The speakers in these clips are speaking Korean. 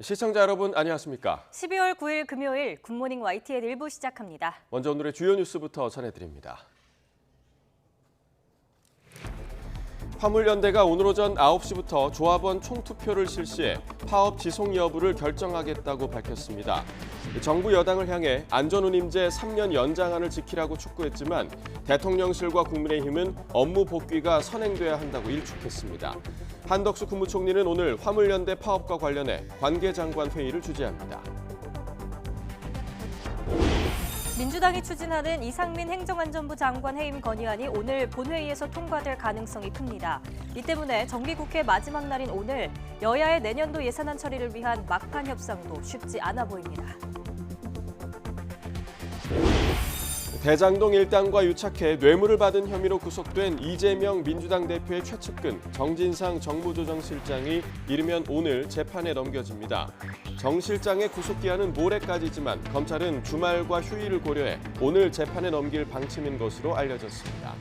시청자 여러분 안녕하십니까? 12월 9일 금요일 굿모닝 YTN 1부 시작합니다. 먼저 오늘의 주요 뉴스부터 전해드립니다. 화물연대가 오늘 오전 9시부터 조합원 총투표를 실시해 파업 지속 여부를 결정하겠다고 밝혔습니다. 정부 여당을 향해 안전운임제 3년 연장안을 지키라고 촉구했지만 대통령실과 국민의힘은 업무 복귀가 선행돼야 한다고 일축했습니다. 한덕수 국무총리는 오늘 화물연대 파업과 관련해 관계장관 회의를 주재합니다. 민주당이 추진하는 이상민 행정안전부 장관 해임 건의안이 오늘 본회의에서 통과될 가능성이 큽니다. 이 때문에 정기국회 마지막 날인 오늘 여야의 내년도 예산안 처리를 위한 막판 협상도 쉽지 않아 보입니다. 대장동 일당과 유착해 뇌물을 받은 혐의로 구속된 이재명 민주당 대표의 최측근 정진상 정무조정실장이 이르면 오늘 재판에 넘겨집니다. 정 실장의 구속기한은 모레까지지만 검찰은 주말과 휴일을 고려해 오늘 재판에 넘길 방침인 것으로 알려졌습니다.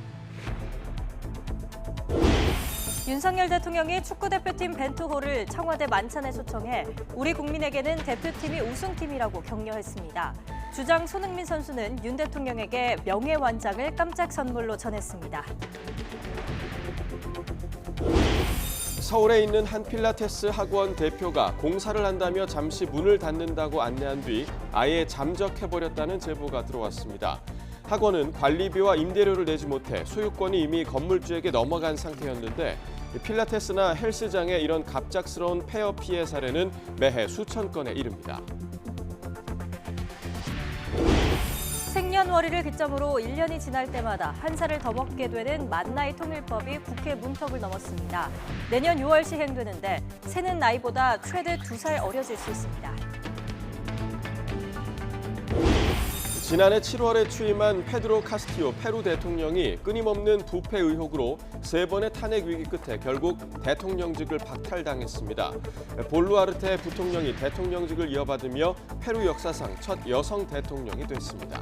윤석열 대통령이 축구대표팀 벤투호를 청와대 만찬에 초청해 우리 국민에게는 대표팀이 우승팀이라고 격려했습니다. 주장 손흥민 선수는 윤 대통령에게 명예완장을 깜짝 선물로 전했습니다. 서울에 있는 한 필라테스 학원 대표가 공사를 한다며 잠시 문을 닫는다고 안내한 뒤 아예 잠적해버렸다는 제보가 들어왔습니다. 학원은 관리비와 임대료를 내지 못해 소유권이 이미 건물주에게 넘어간 상태였는데 필라테스나 헬스장의 이런 갑작스러운 폐업 피해 사례는 매해 수천 건에 이릅니다. 생년월일을 기점으로 1년이 지날 때마다 한 살을 더 먹게 되는 만나이 통일법이 국회 문턱을 넘었습니다. 내년 6월 시행되는데 새는 나이보다 최대 2살 어려질 수 있습니다. 지난해 7월에 취임한 페드로 카스티오 페루 대통령이 끊임없는 부패 의혹으로 3번의 탄핵 위기 끝에 결국 대통령직을 박탈당했습니다. 볼루아르테 부통령이 대통령직을 이어받으며 페루 역사상 첫 여성 대통령이 됐습니다.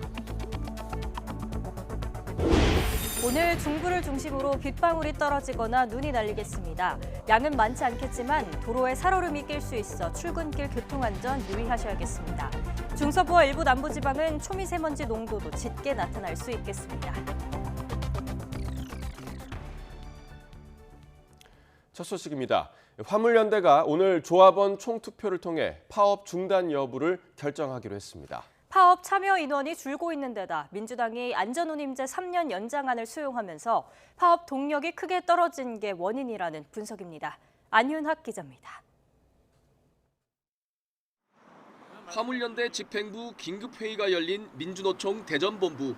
오늘 중부를 중심으로 빗방울이 떨어지거나 눈이 날리겠습니다. 양은 많지 않겠지만 도로에 살얼음이 낄 수 있어 출근길 교통안전 유의하셔야겠습니다. 중서부와 일부 남부지방은 초미세먼지 농도도 짙게 나타날 수 있겠습니다. 첫 소식입니다. 화물연대가 오늘 조합원 총투표를 통해 파업 중단 여부를 결정하기로 했습니다. 파업 참여 인원이 줄고 있는 데다 민주당이 안전운임제 3년 연장안을 수용하면서 파업 동력이 크게 떨어진 게 원인이라는 분석입니다. 안윤학 기자입니다. 화물연대 집행부 긴급회의가 열린 민주노총 대전본부.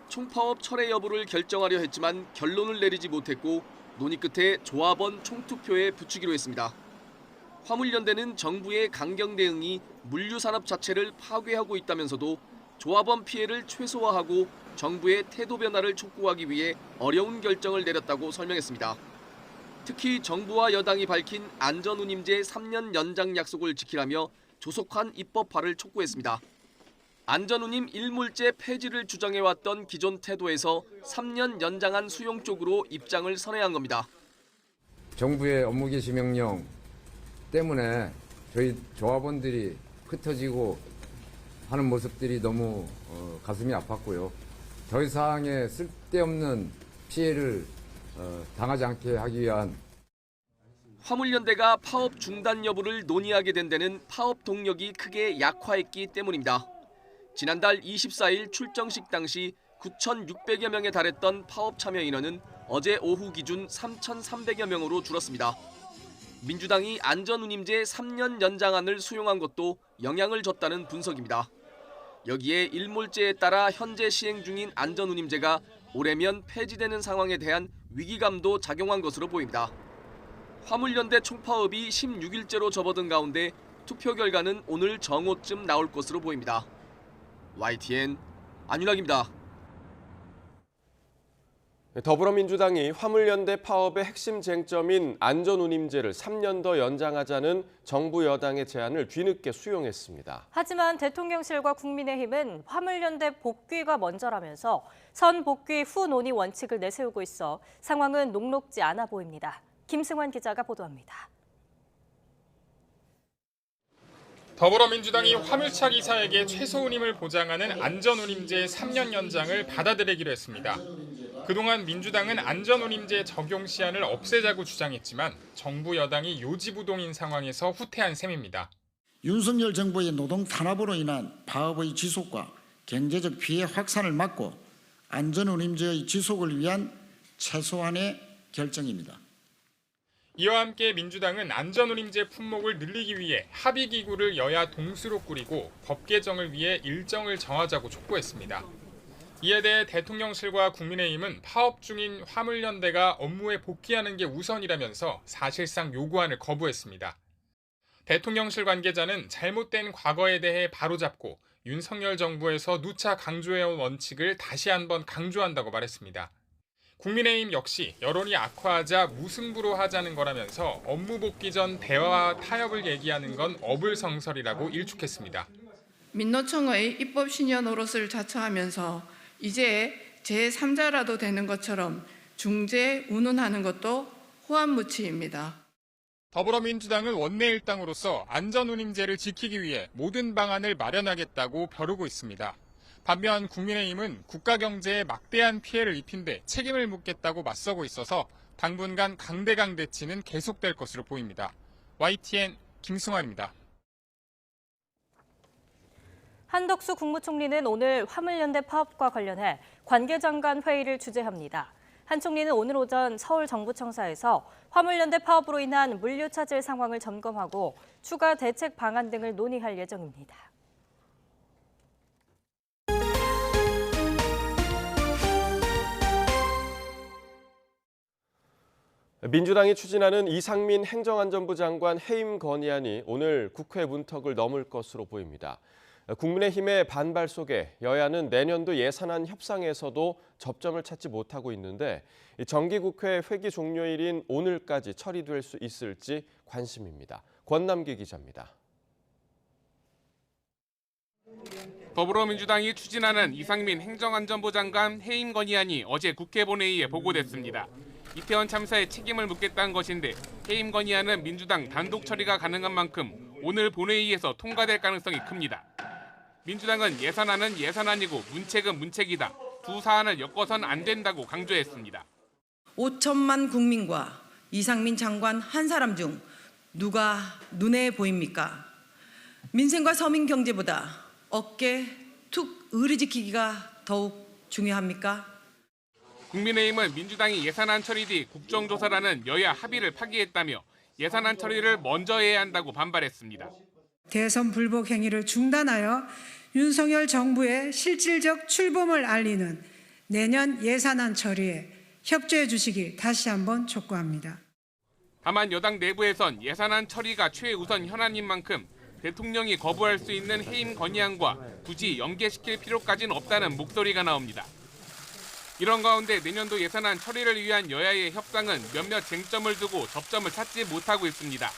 총파업 철회 여부를 결정하려 했지만 결론을 내리지 못했고 논의 끝에 조합원 총투표에 붙이기로 했습니다. 화물연대는 정부의 강경 대응이 물류산업 자체를 파괴하고 있다면서도 조합원 피해를 최소화하고 정부의 태도 변화를 촉구하기 위해 어려운 결정을 내렸다고 설명했습니다. 특히 정부와 여당이 밝힌 안전운임제 3년 연장 약속을 지키라며 조속한 입법화를 촉구했습니다. 안전운임 일몰제 폐지를 주장해왔던 기존 태도에서 3년 연장안 수용 쪽으로 입장을 선회한 겁니다. 정부의 업무 개시 명령 때문에 저희 조합원들이 흩어지고 하는 모습들이 너무 가슴이 아팠고요. 더 이상의 쓸데없는 피해를 당하지 않게 하기 위한 화물연대가 파업 중단 여부를 논의하게 된 데는 파업 동력이 크게 약화했기 때문입니다. 지난달 24일 출정식 당시 9,600여 명에 달했던 파업 참여 인원은 어제 오후 기준 3,300여 명으로 줄었습니다. 민주당이 안전운임제 3년 연장안을 수용한 것도 영향을 줬다는 분석입니다. 여기에 일몰제에 따라 현재 시행 중인 안전운임제가 올해면 폐지되는 상황에 대한 위기감도 작용한 것으로 보입니다. 화물연대 총파업이 16일째로 접어든 가운데 투표 결과는 오늘 정오쯤 나올 것으로 보입니다. YTN 안윤학입니다. 더불어민주당이 화물연대 파업의 핵심 쟁점인 안전운임제를 3년 더 연장하자는 정부 여당의 제안을 뒤늦게 수용했습니다. 하지만 대통령실과 국민의힘은 화물연대 복귀가 먼저라면서 선 복귀 후 논의 원칙을 내세우고 있어 상황은 녹록지 않아 보입니다. 김승환 기자가 보도합니다. 더불어민주당이 화물차 기사에게 최소 운임을 보장하는 안전운임제 3년 연장을 받아들이기로 했습니다. 그동안 민주당은 안전운임제 적용 시한을 없애자고 주장했지만 정부 여당이 요지부동인 상황에서 후퇴한 셈입니다. 윤석열 정부의 노동 탄압으로 인한 파업의 지속과 경제적 피해 확산을 막고 안전운임제의 지속을 위한 최소한의 결정입니다. 이와 함께 민주당은 안전운임제 품목을 늘리기 위해 합의기구를 여야 동수로 꾸리고 법 개정을 위해 일정을 정하자고 촉구했습니다. 이에 대해 대통령실과 국민의힘은 파업 중인 화물연대가 업무에 복귀하는 게 우선이라면서 사실상 요구안을 거부했습니다. 대통령실 관계자는 잘못된 과거에 대해 바로잡고 윤석열 정부에서 누차 강조해온 원칙을 다시 한번 강조한다고 말했습니다. 국민의힘 역시 여론이 악화하자 무승부로 하자는 거라면서 업무 복귀 전 대화와 타협을 얘기하는 건 어불성설이라고 일축했습니다. 민노총의 입법 신여 노릇을 자처하면서 이제 제3자라도 되는 것처럼 중재 운운하는 것도 호환무치입니다. 더불어민주당은 원내일당으로서 안전운임제를 지키기 위해 모든 방안을 마련하겠다고 벼르고 있습니다. 반면 국민의힘은 국가 경제에 막대한 피해를 입힌 데 책임을 묻겠다고 맞서고 있어서 당분간 강대강 대치는 계속될 것으로 보입니다. YTN 김승환입니다. 한덕수 국무총리는 오늘 화물연대 파업과 관련해 관계장관 회의를 주재합니다. 한 총리는 오늘 오전 서울 정부청사에서 화물연대 파업으로 인한 물류 차질 상황을 점검하고 추가 대책 방안 등을 논의할 예정입니다. 민주당이 추진하는 이상민 행정안전부 장관 해임 건의안이 오늘 국회 문턱을 넘을 것으로 보입니다. 국민의힘의 반발 속에 여야는 내년도 예산안 협상에서도 접점을 찾지 못하고 있는데 정기국회 회기 종료일인 오늘까지 처리될 수 있을지 관심입니다. 권남기 기자입니다. 더불어민주당이 추진하는 이상민 행정안전부 장관 해임 건의안이 어제 국회 본회의에 보고됐습니다. 이태원 참사에 책임을 묻겠다는 것인데 해임 건의안은 민주당 단독 처리가 가능한 만큼 오늘 본회의에서 통과될 가능성이 큽니다. 민주당은 예산안은 예산안이고 문책은 문책이다. 두 사안을 엮어선 안 된다고 강조했습니다. 5천만 국민과 이상민 장관 한 사람 중 누가 눈에 보입니까? 민생과 서민 경제보다 어깨 툭 의리지키기가 더욱 중요합니까? 국민의힘은 민주당이 예산안 처리 뒤 국정조사라는 여야 합의를 파기했다며 예산안 처리를 먼저 해야 한다고 반발했습니다. 대선 불복 행위를 중단하여 윤석열 정부의 실질적 출범을 알리는 내년 예산안 처리에 협조해 주시기 다시 한번 촉구합니다. 다만 여당 내부에선 예산안 처리가 최우선 현안인 만큼 대통령이 거부할 수 있는 해임 건의안과 굳이 연계시킬 필요까지는 없다는 목소리가 나옵니다. 이런 가운데 내년도 예산안 처리를 위한 여야의 협상은 몇몇 쟁점을 두고 접점을 찾지 못하고 있습니다.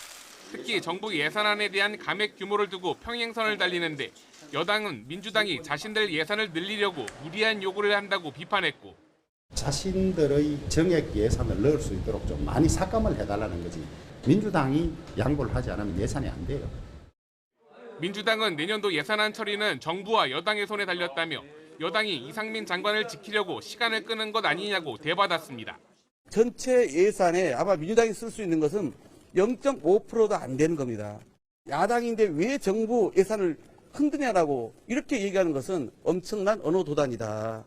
특히 정부 예산안에 대한 감액 규모를 두고 평행선을 달리는데 여당은 민주당이 자신들 예산을 늘리려고 무리한 요구를 한다고 비판했고 자신들의 정액 예산을 넣을 수 있도록 좀 많이 삭감을 해달라는 거지. 민주당이 양보를 하지 않으면 예산이 안 돼요. 민주당은 내년도 예산안 처리는 정부와 여당의 손에 달렸다며 여당이 이상민 장관을 지키려고 시간을 끄는 것 아니냐고 되받았습니다. 전체 예산에 아마 민주당이 쓸 수 있는 것은 0.5%도 안 되는 겁니다. 야당인데 왜 정부 예산을 흔드냐라고 이렇게 얘기하는 것은 엄청난 언어도단이다.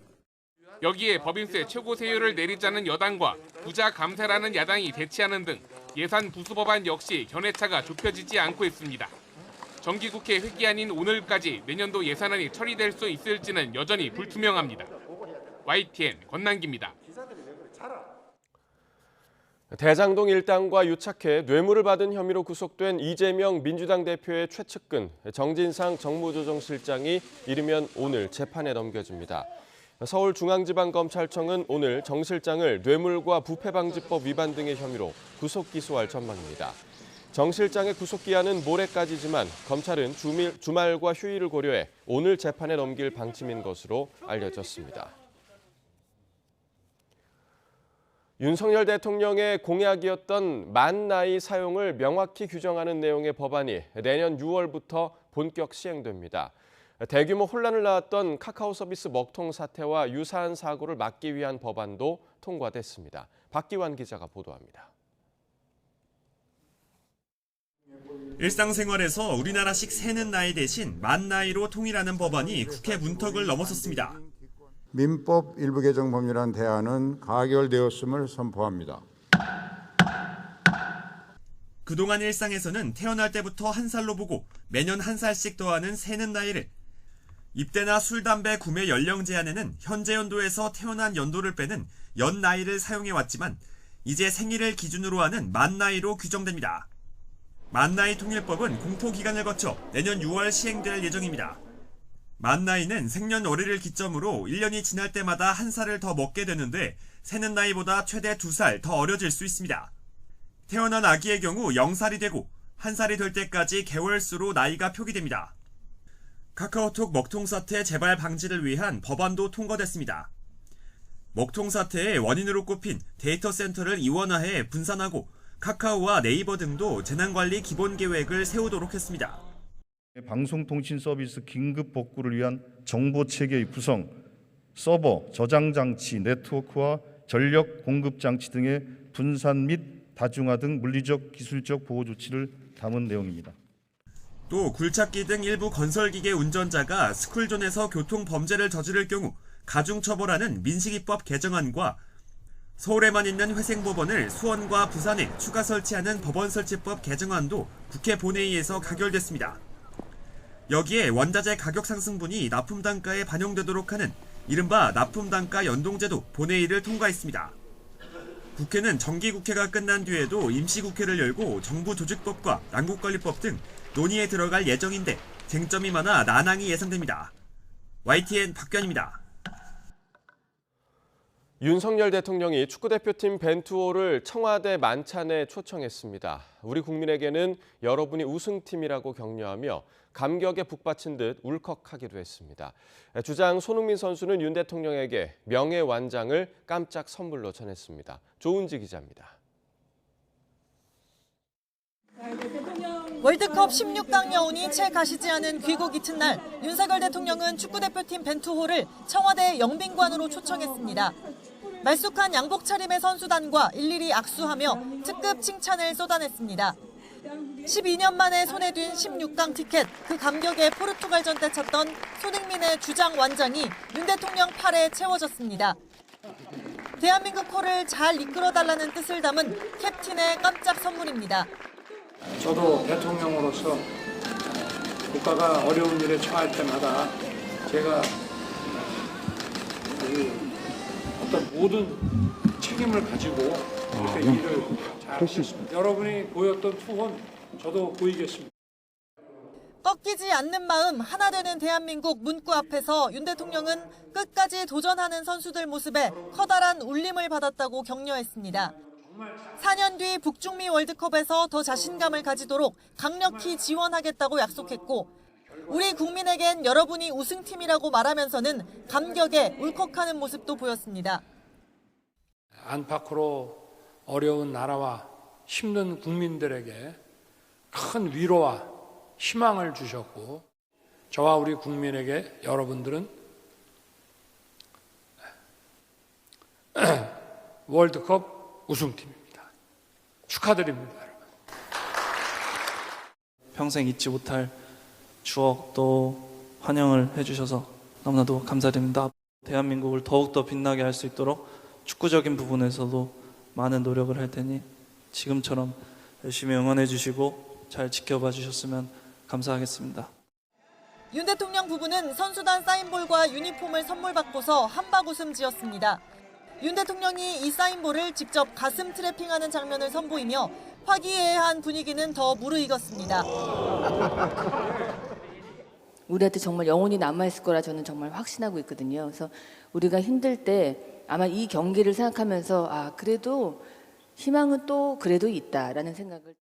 여기에 법인세 최고 세율을 내리자는 여당과 부자 감세라는 야당이 대치하는 등 예산 부수 법안 역시 견해차가 좁혀지지 않고 있습니다. 정기국회 회기안인 오늘까지 내년도 예산안이 처리될 수 있을지는 여전히 불투명합니다. YTN 권남기입니다. 대장동 일당과 유착해 뇌물을 받은 혐의로 구속된 이재명 민주당 대표의 최측근 정진상 정무조정실장이 이르면 오늘 재판에 넘겨집니다. 서울중앙지방검찰청은 오늘 정 실장을 뇌물과 부패방지법 위반 등의 혐의로 구속 기소할 전망입니다. 정 실장의 구속기한은 모레까지지만 검찰은 주말과 휴일을 고려해 오늘 재판에 넘길 방침인 것으로 알려졌습니다. 윤석열 대통령의 공약이었던 만 나이 사용을 명확히 규정하는 내용의 법안이 내년 6월부터 본격 시행됩니다. 대규모 혼란을 낳았던 카카오 서비스 먹통 사태와 유사한 사고를 막기 위한 법안도 통과됐습니다. 박기환 기자가 보도합니다. 일상생활에서 우리나라식 세는 나이 대신 만 나이로 통일하는 법안이 국회 문턱을 넘어섰습니다. 민법 일부 개정 법률안 대안은 가결되었음을 선포합니다. 그동안 일상에서는 태어날 때부터 한 살로 보고 매년 한 살씩 더하는 세는 나이를, 입대나 술, 담배 구매 연령 제한에는 현재 연도에서 태어난 연도를 빼는 연 나이를 사용해왔지만 이제 생일을 기준으로 하는 만 나이로 규정됩니다. 만 나이 통일법은 공포기간을 거쳐 내년 6월 시행될 예정입니다. 만 나이는 생년월일을 기점으로 1년이 지날 때마다 한 살을 더 먹게 되는데 세는 나이보다 최대 2살 더 어려질 수 있습니다. 태어난 아기의 경우 0살이 되고 1살이 될 때까지 개월수로 나이가 표기됩니다. 카카오톡 먹통 사태 재발 방지를 위한 법안도 통과됐습니다. 먹통 사태의 원인으로 꼽힌 데이터 센터를 이원화해 분산하고 카카오와 네이버 등도 재난관리 기본계획을 세우도록 했습니다. 방송통신 서비스 긴급 복구를 위한 정보체계의 구성, 서버, 저장장치, 네트워크와 전력 공급장치 등의 분산 및 다중화 등 물리적, 기술적 보호 조치를 담은 내용입니다. 또 굴착기 등 일부 건설기계 운전자가 스쿨존에서 교통범죄를 저지를 경우 가중처벌하는 민식이법 개정안과 서울에만 있는 회생법원을 수원과 부산에 추가 설치하는 법원설치법 개정안도 국회 본회의에서 가결됐습니다. 여기에 원자재 가격 상승분이 납품단가에 반영되도록 하는 이른바 납품단가 연동제도 본회의를 통과했습니다. 국회는 정기국회가 끝난 뒤에도 임시국회를 열고 정부조직법과 난국관리법 등 논의에 들어갈 예정인데 쟁점이 많아 난항이 예상됩니다. YTN 박견입니다. 윤석열 대통령이 축구대표팀 벤투호를 청와대 만찬에 초청했습니다. 우리 국민에게는 여러분이 우승팀이라고 격려하며 감격에 북받친 듯 울컥하기도 했습니다. 주장 손흥민 선수는 윤 대통령에게 명예완장을 깜짝 선물로 전했습니다. 조은지 기자입니다. 월드컵 16강 여운이 채 가시지 않은 귀국 이튿날 윤석열 대통령은 축구대표팀 벤투호를 청와대 영빈관으로 초청했습니다. 말쑥한 양복 차림의 선수단과 일일이 악수하며 특급 칭찬을 쏟아냈습니다. 12년 만에 손에 쥔 16강 티켓, 그 감격에 포르투갈전 때 찼던 손흥민의 주장 완장이 윤 대통령 팔에 채워졌습니다. 대한민국 호를 잘 이끌어달라는 뜻을 담은 캡틴의 깜짝 선물입니다. 저도 대통령으로서 국가가 어려운 일에 처할 때마다 제가 어떤 모든 책임을 가지고 이렇게 일을 잘하겠습니다. 여러분이 보였던 투혼 저도 보이겠습니다. 꺾이지 않는 마음 하나 되는 대한민국 문구 앞에서 윤 대통령은 끝까지 도전하는 선수들 모습에 커다란 울림을 받았다고 격려했습니다. 4년 뒤 북중미 월드컵에서 더 자신감을 가지도록 강력히 지원하겠다고 약속했고 우리 국민에겐 여러분이 우승팀이라고 말하면서는 감격에 울컥하는 모습도 보였습니다. 안팎으로 어려운 나라와 힘든 국민들에게 큰 위로와 희망을 주셨고 저와 우리 국민에게 여러분들은 월드컵 우승팀입니다. 축하드립니다, 여러분. 평생 잊지 못할 추억도 환영을 해주셔서 너무나도 감사드립니다. 대한민국을 더욱더 빛나게 할 수 있도록 축구적인 부분에서도 많은 노력을 할 테니 지금처럼 열심히 응원해 주시고 잘 지켜봐 주셨으면 감사하겠습니다. 윤 대통령 부부는 선수단 사인볼과 유니폼을 선물 받고서 한박 웃음 지었습니다. 윤 대통령이 이 사인볼을 직접 가슴 트래핑하는 장면을 선보이며 화기애애한 분위기는 더 무르익었습니다. 우리한테 정말 영혼이 남아있을 거라 저는 정말 확신하고 있거든요. 그래서 우리가 힘들 때 아마 이 경기를 생각하면서 그래도 희망은 또 그래도 있다라는 생각을.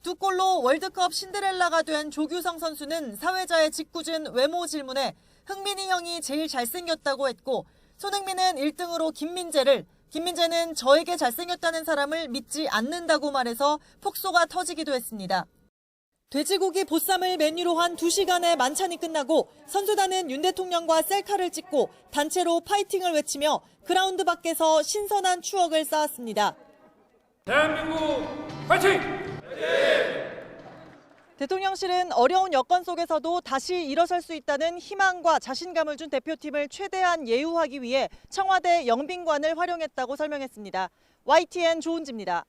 두 골로 월드컵 신데렐라가 된 조규성 선수는 사회자의 짓궂은 외모 질문에 흥민이 형이 제일 잘생겼다고 했고 손흥민은 1등으로 김민재를, 김민재는 저에게 잘생겼다는 사람을 믿지 않는다고 말해서 폭소가 터지기도 했습니다. 돼지고기 보쌈을 메뉴로 한 2시간의 만찬이 끝나고 선수단은 윤 대통령과 셀카를 찍고 단체로 파이팅을 외치며 그라운드 밖에서 신선한 추억을 쌓았습니다. 대한민국 파이팅! 대통령실은 어려운 여건 속에서도 다시 일어설 수 있다는 희망과 자신감을 준 대표팀을 최대한 예우하기 위해 청와대 영빈관을 활용했다고 설명했습니다. YTN 조은지입니다.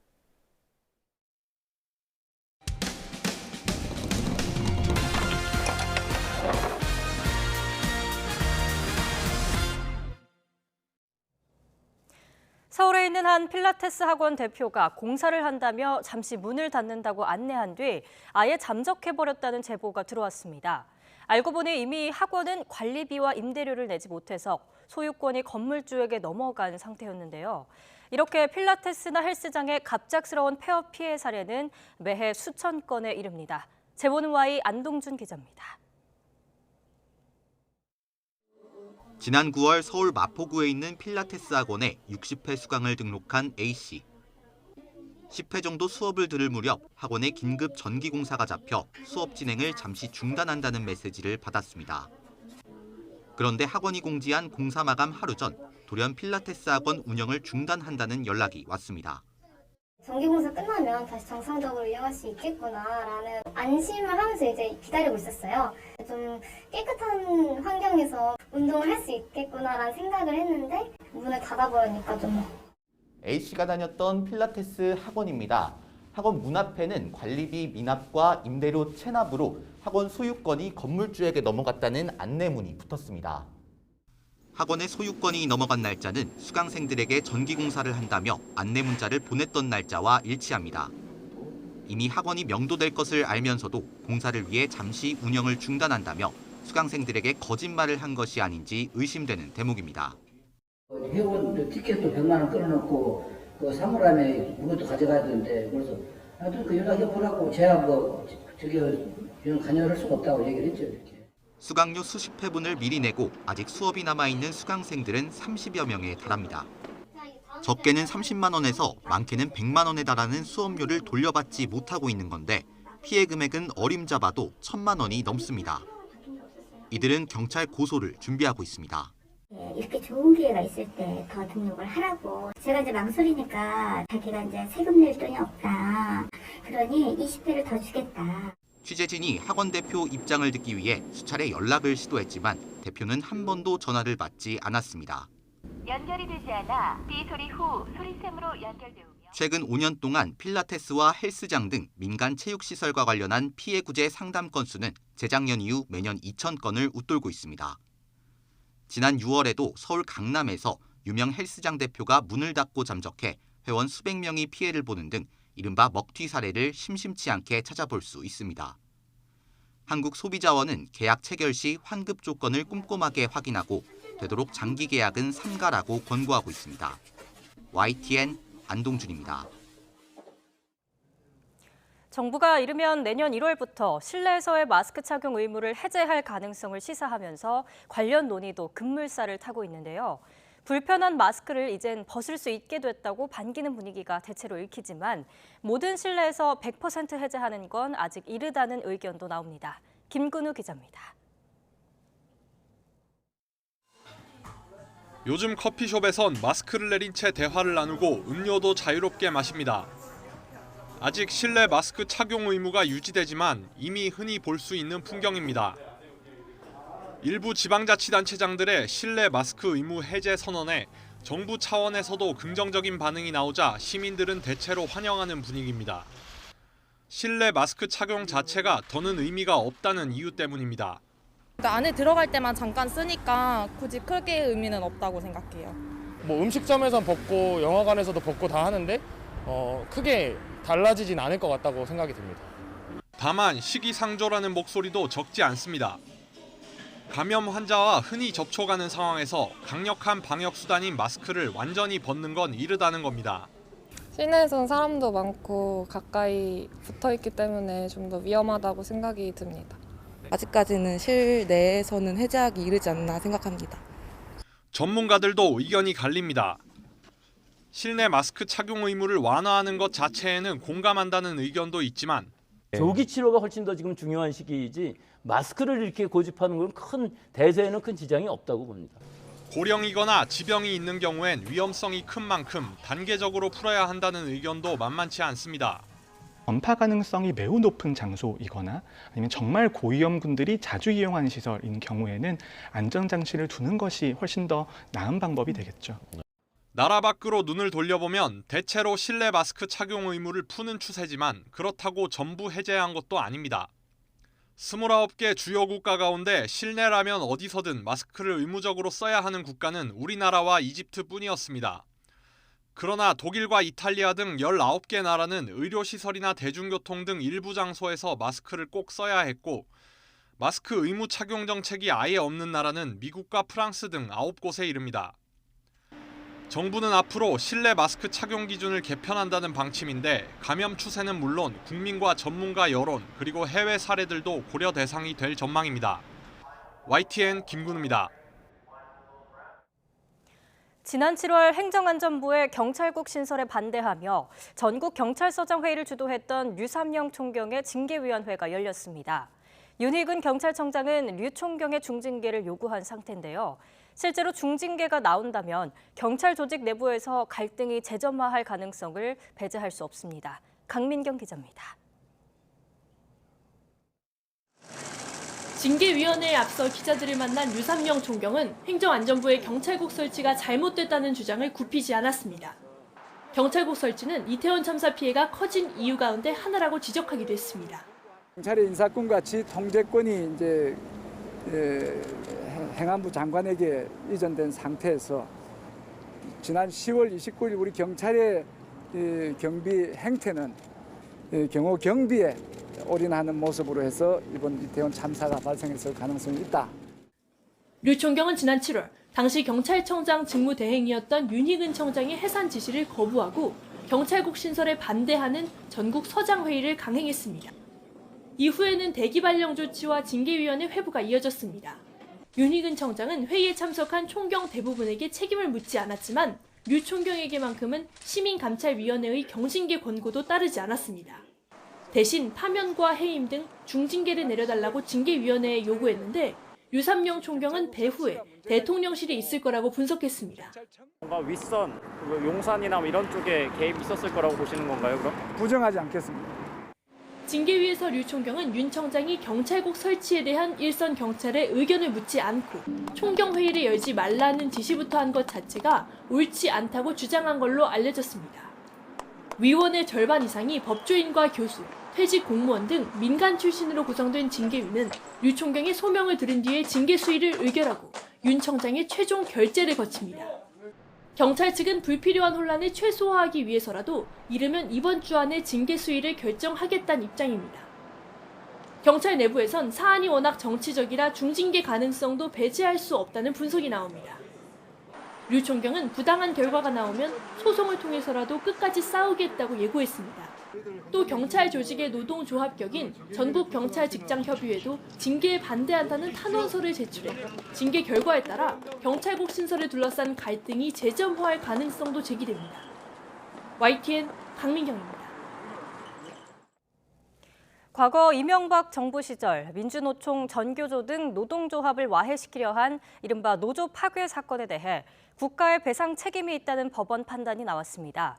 서울에 있는 한 필라테스 학원 대표가 공사를 한다며 잠시 문을 닫는다고 안내한 뒤 아예 잠적해버렸다는 제보가 들어왔습니다. 알고 보니 이미 학원은 관리비와 임대료를 내지 못해서 소유권이 건물주에게 넘어간 상태였는데요. 이렇게 필라테스나 헬스장의 갑작스러운 폐업 피해 사례는 매해 수천 건에 이릅니다. 제보는 Y 안동준 기자입니다. 지난 9월 서울 마포구에 있는 필라테스 학원에 60회 수강을 등록한 A씨. 10회 정도 수업을 들을 무렵 학원에 긴급 전기 공사가 잡혀 수업 진행을 잠시 중단한다는 메시지를 받았습니다. 그런데 학원이 공지한 공사 마감 하루 전 돌연 필라테스 학원 운영을 중단한다는 연락이 왔습니다. 전기공사 끝나면 다시 정상적으로 이용할 수 있겠구나라는 안심을 하면서 이제 기다리고 있었어요. 좀 깨끗한 환경에서 운동을 할 수 있겠구나라는 생각을 했는데 문을 닫아버리니까 좀. A씨가 다녔던 필라테스 학원입니다. 학원 문 앞에는 관리비 미납과 임대료 체납으로 학원 소유권이 건물주에게 넘어갔다는 안내문이 붙었습니다. 학원의 소유권이 넘어간 날짜는 수강생들에게 전기공사를 한다며 안내 문자를 보냈던 날짜와 일치합니다. 이미 학원이 명도될 것을 알면서도 공사를 위해 잠시 운영을 중단한다며 수강생들에게 거짓말을 한 것이 아닌지 의심되는 대목입니다. 회원 티켓도 100만 원 끊어놓고 그 3월 안에 그것도 가져가야 되는데 그래서 하여튼 그 연락해보라고 제가 관여를 할 수가 없다고 얘기를 했죠. 이렇게. 수강료 수십 회분을 미리 내고 아직 수업이 남아있는 수강생들은 30여 명에 달합니다. 적게는 30만 원에서 많게는 100만 원에 달하는 수업료를 돌려받지 못하고 있는 건데 피해 금액은 어림잡아도 1,000만 원이 넘습니다. 이들은 경찰 고소를 준비하고 있습니다. 이렇게 좋은 기회가 있을 때 더 등록을 하라고. 제가 이제 망설이니까 자기가 이제 세금 낼 돈이 없다. 그러니 20회를 더 주겠다. 취재진이 학원 대표 입장을 듣기 위해 수차례 연락을 시도했지만 대표는 한 번도 전화를 받지 않았습니다. 연결이 되지 않아 삐 소리 후 소리샘으로 연결되오며 최근 5년 동안 필라테스와 헬스장 등 민간 체육시설과 관련한 피해 구제 상담 건수는 재작년 이후 매년 2,000건을 웃돌고 있습니다. 지난 6월에도 서울 강남에서 유명 헬스장 대표가 문을 닫고 잠적해 회원 수백 명이 피해를 보는 등 이른바 먹튀 사례를 심심치 않게 찾아볼 수 있습니다. 한국소비자원은 계약 체결 시 환급 조건을 꼼꼼하게 확인하고 되도록 장기 계약은 삼가라고 권고하고 있습니다. YTN 안동준입니다. 정부가 이르면 내년 1월부터 실내에서의 마스크 착용 의무를 해제할 가능성을 시사하면서 관련 논의도 급물살을 타고 있는데요. 불편한 마스크를 이젠 벗을 수 있게 됐다고 반기는 분위기가 대체로 읽히지만 모든 실내에서 100% 해제하는 건 아직 이르다는 의견도 나옵니다. 김근우 기자입니다. 요즘 커피숍에선 마스크를 내린 채 대화를 나누고 음료도 자유롭게 마십니다. 아직 실내 마스크 착용 의무가 유지되지만 이미 흔히 볼 수 있는 풍경입니다. 일부 지방자치단체장들의 실내 마스크 의무 해제 선언에 정부 차원에서도 긍정적인 반응이 나오자 시민들은 대체로 환영하는 분위기입니다. 실내 마스크 착용 자체가 더는 의미가 없다는 이유 때문입니다. 안에 들어갈 때만 잠깐 쓰니까 굳이 크게 의미는 없다고 생각해요. 뭐 음식점에선 벗고 영화관에서도 벗고 다 하는데 크게 달라지진 않을 것 같다고 생각이 듭니다. 다만 시기상조라는 목소리도 적지 않습니다. 감염 환자와 흔히 접촉하는 상황에서 강력한 방역 수단인 마스크를 완전히 벗는 건 이르다는 겁니다. 실내에서는 사람도 많고 가까이 붙어있기 때문에 좀 더 위험하다고 생각이 듭니다. 아직까지는 실내에서는 해제하기 이르지 않나 생각합니다. 전문가들도 의견이 갈립니다. 실내 마스크 착용 의무를 완화하는 것 자체에는 공감한다는 의견도 있지만 조기 치료가 훨씬 더 지금 중요한 시기이지 마스크를 이렇게 고집하는 건 큰 대세에는 큰 지장이 없다고 봅니다. 고령이거나 지병이 있는 경우엔 위험성이 큰 만큼 단계적으로 풀어야 한다는 의견도 만만치 않습니다. 전파 가능성이 매우 높은 장소이거나 아니면 정말 고위험군들이 자주 이용하는 시설인 경우에는 안전장치를 두는 것이 훨씬 더 나은 방법이 되겠죠. 나라 밖으로 눈을 돌려보면 대체로 실내 마스크 착용 의무를 푸는 추세지만 그렇다고 전부 해제한 것도 아닙니다. 29개 주요 국가 가운데 실내라면 어디서든 마스크를 의무적으로 써야 하는 국가는 우리나라와 이집트뿐이었습니다. 그러나 독일과 이탈리아 등 19개 나라는 의료시설이나 대중교통 등 일부 장소에서 마스크를 꼭 써야 했고 마스크 의무 착용 정책이 아예 없는 나라는 미국과 프랑스 등 9곳에 이릅니다. 정부는 앞으로 실내 마스크 착용 기준을 개편한다는 방침인데 감염 추세는 물론 국민과 전문가 여론 그리고 해외 사례들도 고려 대상이 될 전망입니다. YTN 김근우입니다. 지난 7월 행정안전부의 경찰국 신설에 반대하며 전국경찰서장 회의를 주도했던 류삼영 총경의 징계위원회가 열렸습니다. 윤희근 경찰청장은 류 총경의 중징계를 요구한 상태인데요. 실제로 중징계가 나온다면 경찰 조직 내부에서 갈등이 재점화할 가능성을 배제할 수 없습니다. 강민경 기자입니다. 징계위원회에 앞서 기자들을 만난 류삼영 총경은 행정안전부의 경찰국 설치가 잘못됐다는 주장을 굽히지 않았습니다. 경찰국 설치는 이태원 참사 피해가 커진 이유 가운데 하나라고 지적하기도 했습니다. 경찰의 인사권 같이 통제권이 이제 행안부 장관에게 이전된 상태에서 지난 10월 29일 우리 경찰의 경비 행태는 경호 경비에 올인하는 모습으로 해서 이번 이태원 참사가 발생했을 가능성이 있다. 류 총경은 지난 7월 당시 경찰청장 직무대행이었던 윤희근 청장의 해산 지시를 거부하고 경찰국 신설에 반대하는 전국 서장회의를 강행했습니다. 이후에는 대기 발령 조치와 징계위원회 회부가 이어졌습니다. 윤희근 청장은 회의에 참석한 총경 대부분에게 책임을 묻지 않았지만 류 총경에게만큼은 시민감찰위원회의 경징계 권고도 따르지 않았습니다. 대신 파면과 해임 등 중징계를 내려달라고 징계위원회에 요구했는데 류삼영 총경은 배후에 대통령실이 있을 거라고 분석했습니다. 뭔가 윗선, 용산이나 이런 쪽에 개입이 있었을 거라고 보시는 건가요, 그럼? 부정하지 않겠습니다. 징계위에서 류 총경은 윤 청장이 경찰국 설치에 대한 일선 경찰의 의견을 묻지 않고 총경회의를 열지 말라는 지시부터 한 것 자체가 옳지 않다고 주장한 걸로 알려졌습니다. 위원의 절반 이상이 법조인과 교수, 퇴직 공무원 등 민간 출신으로 구성된 징계위는 류 총경의 소명을 들은 뒤에 징계 수위를 의결하고 윤 청장의 최종 결재를 거칩니다. 경찰 측은 불필요한 혼란을 최소화하기 위해서라도 이르면 이번 주 안에 징계 수위를 결정하겠다는 입장입니다. 경찰 내부에선 사안이 워낙 정치적이라 중징계 가능성도 배제할 수 없다는 분석이 나옵니다. 류 총경은 부당한 결과가 나오면 소송을 통해서라도 끝까지 싸우겠다고 예고했습니다. 또 경찰 조직의 노동조합격인 전국경찰직장협의회도 징계에 반대한다는 탄원서를 제출해 징계 결과에 따라 경찰국 신설을 둘러싼 갈등이 재점화할 가능성도 제기됩니다. YTN 강민경입니다. 과거 이명박 정부 시절 민주노총, 전교조 등 노동조합을 와해시키려 한 이른바 노조 파괴 사건에 대해 국가의 배상 책임이 있다는 법원 판단이 나왔습니다.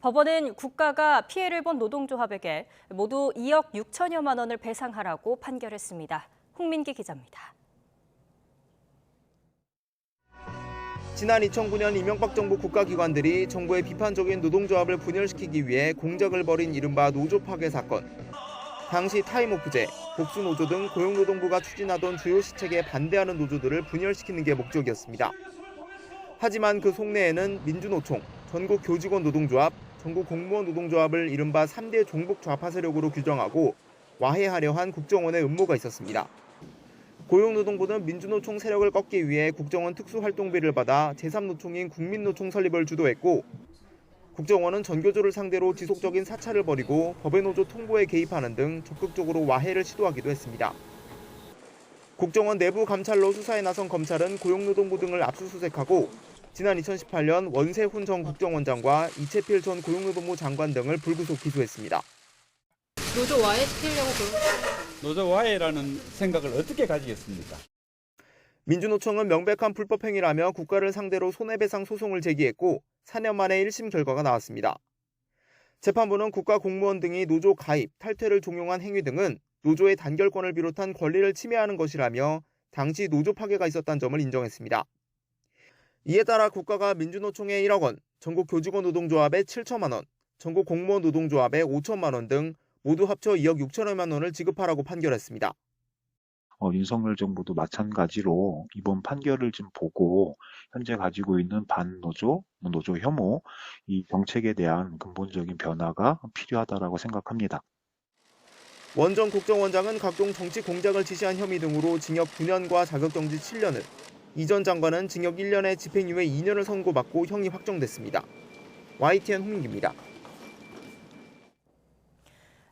법원은 국가가 피해를 본 노동조합에게 모두 2억 6천여만 원을 배상하라고 판결했습니다. 홍민기 기자입니다. 지난 2009년 이명박 정부 국가기관들이 정부의 비판적인 노동조합을 분열시키기 위해 공작을 벌인 이른바 노조 파괴 사건. 당시 타임오프제, 복수노조 등 고용노동부가 추진하던 주요 시책에 반대하는 노조들을 분열시키는 게 목적이었습니다. 하지만 그 속내에는 민주노총, 전국교직원 노동조합, 전국공무원 노동조합을 이른바 3대 종북 좌파 세력으로 규정하고 와해하려 한 국정원의 음모가 있었습니다. 고용노동부는 민주노총 세력을 꺾기 위해 국정원 특수활동비를 받아 제3노총인 국민노총 설립을 주도했고 국정원은 전교조를 상대로 지속적인 사찰을 벌이고 법의 노조 통보에 개입하는 등 적극적으로 와해를 시도하기도 했습니다. 국정원 내부 감찰로 수사에 나선 검찰은 고용노동부 등을 압수수색하고 지난 2018년 원세훈 전 국정원장과 이채필 전 고용노동부 장관 등을 불구속 기소했습니다. 노조 와해시키려고 노조 와해라는 생각을 어떻게 가지겠습니까? 민주노총은 명백한 불법 행위라며 국가를 상대로 손해배상 소송을 제기했고 4년 만에 1심 결과가 나왔습니다. 재판부는 국가 공무원 등이 노조 가입, 탈퇴를 종용한 행위 등은 노조의 단결권을 비롯한 권리를 침해하는 것이라며 당시 노조 파괴가 있었다는 점을 인정했습니다. 이에 따라 국가가 민주노총에 1억 원, 전국 교직원 노동조합에 7천만 원, 전국 공무원 노동조합에 5천만 원 등 모두 합쳐 2억 6천여만 원을 지급하라고 판결했습니다. 윤석열 정부도 마찬가지로 이번 판결을 좀 보고 현재 가지고 있는 반노조, 노조 혐오, 이 정책에 대한 근본적인 변화가 필요하다고 생각합니다. 원 전 국정원장은 각종 정치 공작을 지시한 혐의 등으로 징역 9년과 자격정지 7년을, 이 전 장관은 징역 1년에 집행유예 2년을 선고받고 형이 확정됐습니다. YTN 홍민기입니다.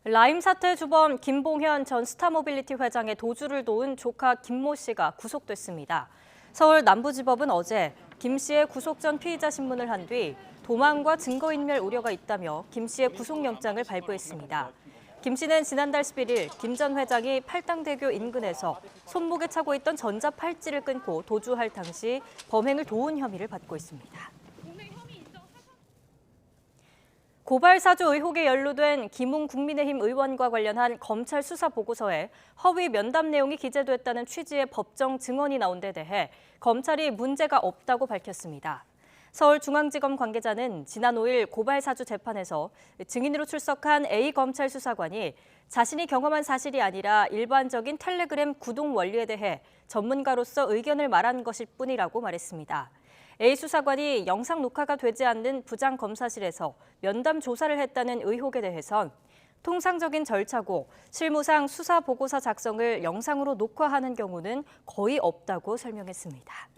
라임 사태 주범 김봉현 전 스타모빌리티 회장의 도주를 도운 조카 김모 씨가 구속됐습니다. 서울 남부지법은 어제 김 씨의 구속 전 피의자 신문을 한 뒤 도망과 증거인멸 우려가 있다며 김 씨의 구속영장을 발부했습니다. 김 씨는 지난달 11일 김 전 회장이 팔당대교 인근에서 손목에 차고 있던 전자 팔찌를 끊고 도주할 당시 범행을 도운 혐의를 받고 있습니다. 고발 사주 의혹에 연루된 김웅 국민의힘 의원과 관련한 검찰 수사 보고서에 허위 면담 내용이 기재됐다는 취지의 법정 증언이 나온 데 대해 검찰이 문제가 없다고 밝혔습니다. 서울중앙지검 관계자는 지난 5일 고발 사주 재판에서 증인으로 출석한 A 검찰 수사관이 자신이 경험한 사실이 아니라 일반적인 텔레그램 구동 원리에 대해 전문가로서 의견을 말한 것일 뿐이라고 말했습니다. A 수사관이 영상 녹화가 되지 않는 부장검사실에서 면담 조사를 했다는 의혹에 대해선 통상적인 절차고 실무상 수사 보고서 작성을 영상으로 녹화하는 경우는 거의 없다고 설명했습니다.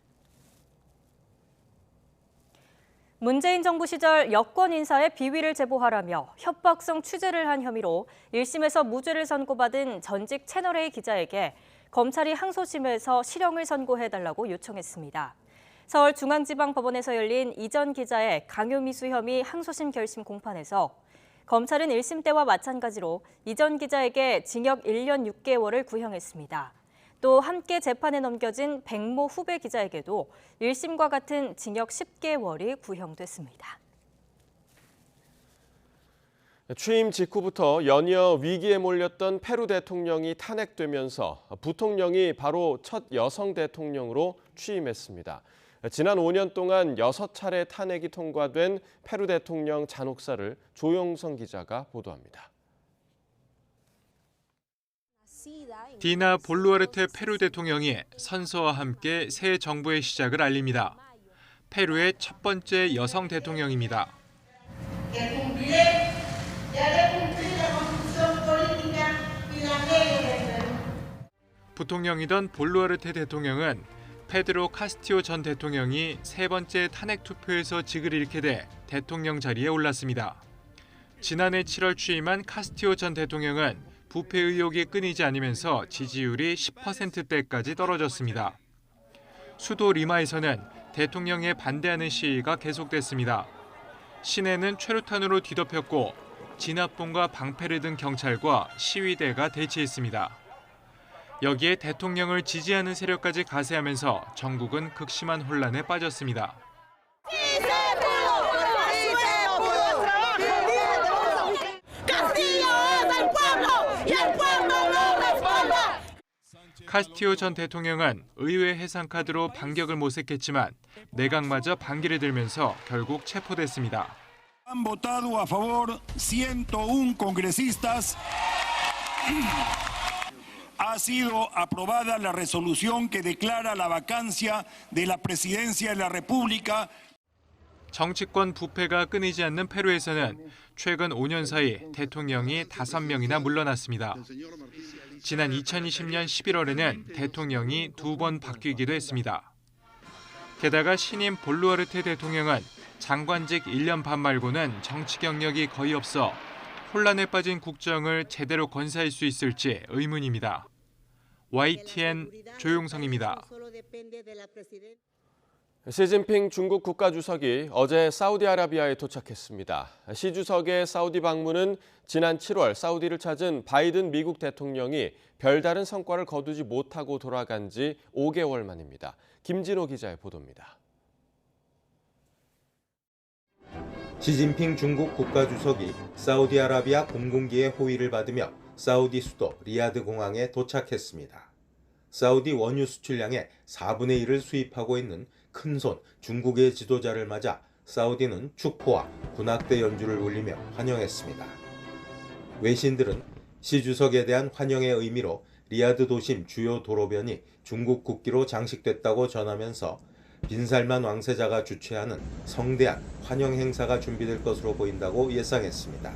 문재인 정부 시절 여권 인사에 비위를 제보하라며 협박성 취재를 한 혐의로 1심에서 무죄를 선고받은 전직 채널A 기자에게 검찰이 항소심에서 실형을 선고해달라고 요청했습니다. 서울중앙지방법원에서 열린 이 전 기자의 강요미수 혐의 항소심 결심 공판에서 검찰은 1심 때와 마찬가지로 이 전 기자에게 징역 1년 6개월을 구형했습니다. 또 함께 재판에 넘겨진 백모 후배 기자에게도 1심과 같은 징역 10개월이 구형됐습니다. 취임 직후부터 연이어 위기에 몰렸던 페루 대통령이 탄핵되면서 부통령이 바로 첫 여성 대통령으로 취임했습니다. 지난 5년 동안 6차례 탄핵이 통과된 페루 대통령 잔혹사를 조용성 기자가 보도합니다. 디나 볼루아르테 페루 대통령이 선서와 함께 새 정부의 시작을 알립니다. 페루의 첫 번째 여성 대통령입니다. 부통령이던 볼루아르테 대통령은 페드로 카스티오 전 대통령이 세 번째 탄핵 투표에서 직을 잃게 돼 대통령 자리에 올랐습니다. 지난해 7월 취임한 카스티오 전 대통령은 부패 의혹이 끊이지 않으면서 지지율이 10%대까지 떨어졌습니다. 수도 리마에서는 대통령에 반대하는 시위가 계속됐습니다. 시내는 최루탄으로 뒤덮였고 진압봉과 방패를 든 경찰과 시위대가 대치했습니다. 여기에 대통령을 지지하는 세력까지 가세하면서 전국은 극심한 혼란에 빠졌습니다. 카스티오 전 대통령은 의회 해상카드로 반격을 모색했지만 내각마저 반기를 들면서 결국 체포됐습니다. Han votado a favor 101 congresistas. Ha sido aprobada la resolución que declara la vacancia de la presidencia de la República. 정치권 부패가 끊이지 않는 페루에서는 최근 5년 사이 대통령이 5명이나 물러났습니다. 지난 2020년 11월에는 대통령이 2번 바뀌기도 했습니다. 게다가 신임 볼루아르테 대통령은 장관직 1년 반 말고는 정치 경력이 거의 없어 혼란에 빠진 국정을 제대로 건사할 수 있을지 의문입니다. YTN 조용성입니다. 시진핑 중국 국가주석이 어제 사우디아라비아에 도착했습니다. 시 주석의 사우디 방문은 지난 7월 사우디를 찾은 바이든 미국 대통령이 별다른 성과를 거두지 못하고 돌아간 지 5개월 만입니다. 김진호 기자의 보도입니다. 시진핑 중국 국가주석이 사우디아라비아 공군기의 호위를 받으며 사우디 수도 리야드 공항에 도착했습니다. 사우디 원유 수출량의 4분의 1을 수입하고 있는 큰손 중국의 지도자를 맞아 사우디는 축포와 군악대 연주를 울리며 환영했습니다. 외신들은 시 주석에 대한 환영의 의미로 리야드 도심 주요 도로변이 중국 국기로 장식됐다고 전하면서 빈살만 왕세자가 주최하는 성대한 환영 행사가 준비될 것으로 보인다고 예상했습니다.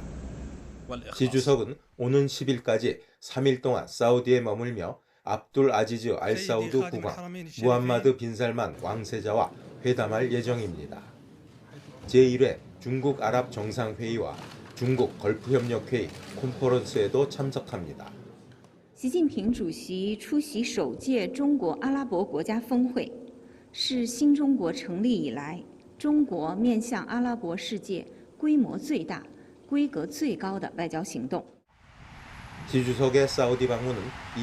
시 주석은 오는 10일까지 3일 동안 사우디에 머물며 압둘 아지즈 알 사우드 국왕, 무함마드 빈살만 왕세자와 회담할 예정입니다. 제1회 중국 아랍 정상회의와 중국 걸프협력회의 콘퍼런스에도 참석합니다. 习近平主席出席首届中国阿拉伯国家峰会，是新中国成立以来中国面向阿拉伯世界规模最大、规格最高的外交行动。 시 주석의 사우디 방문은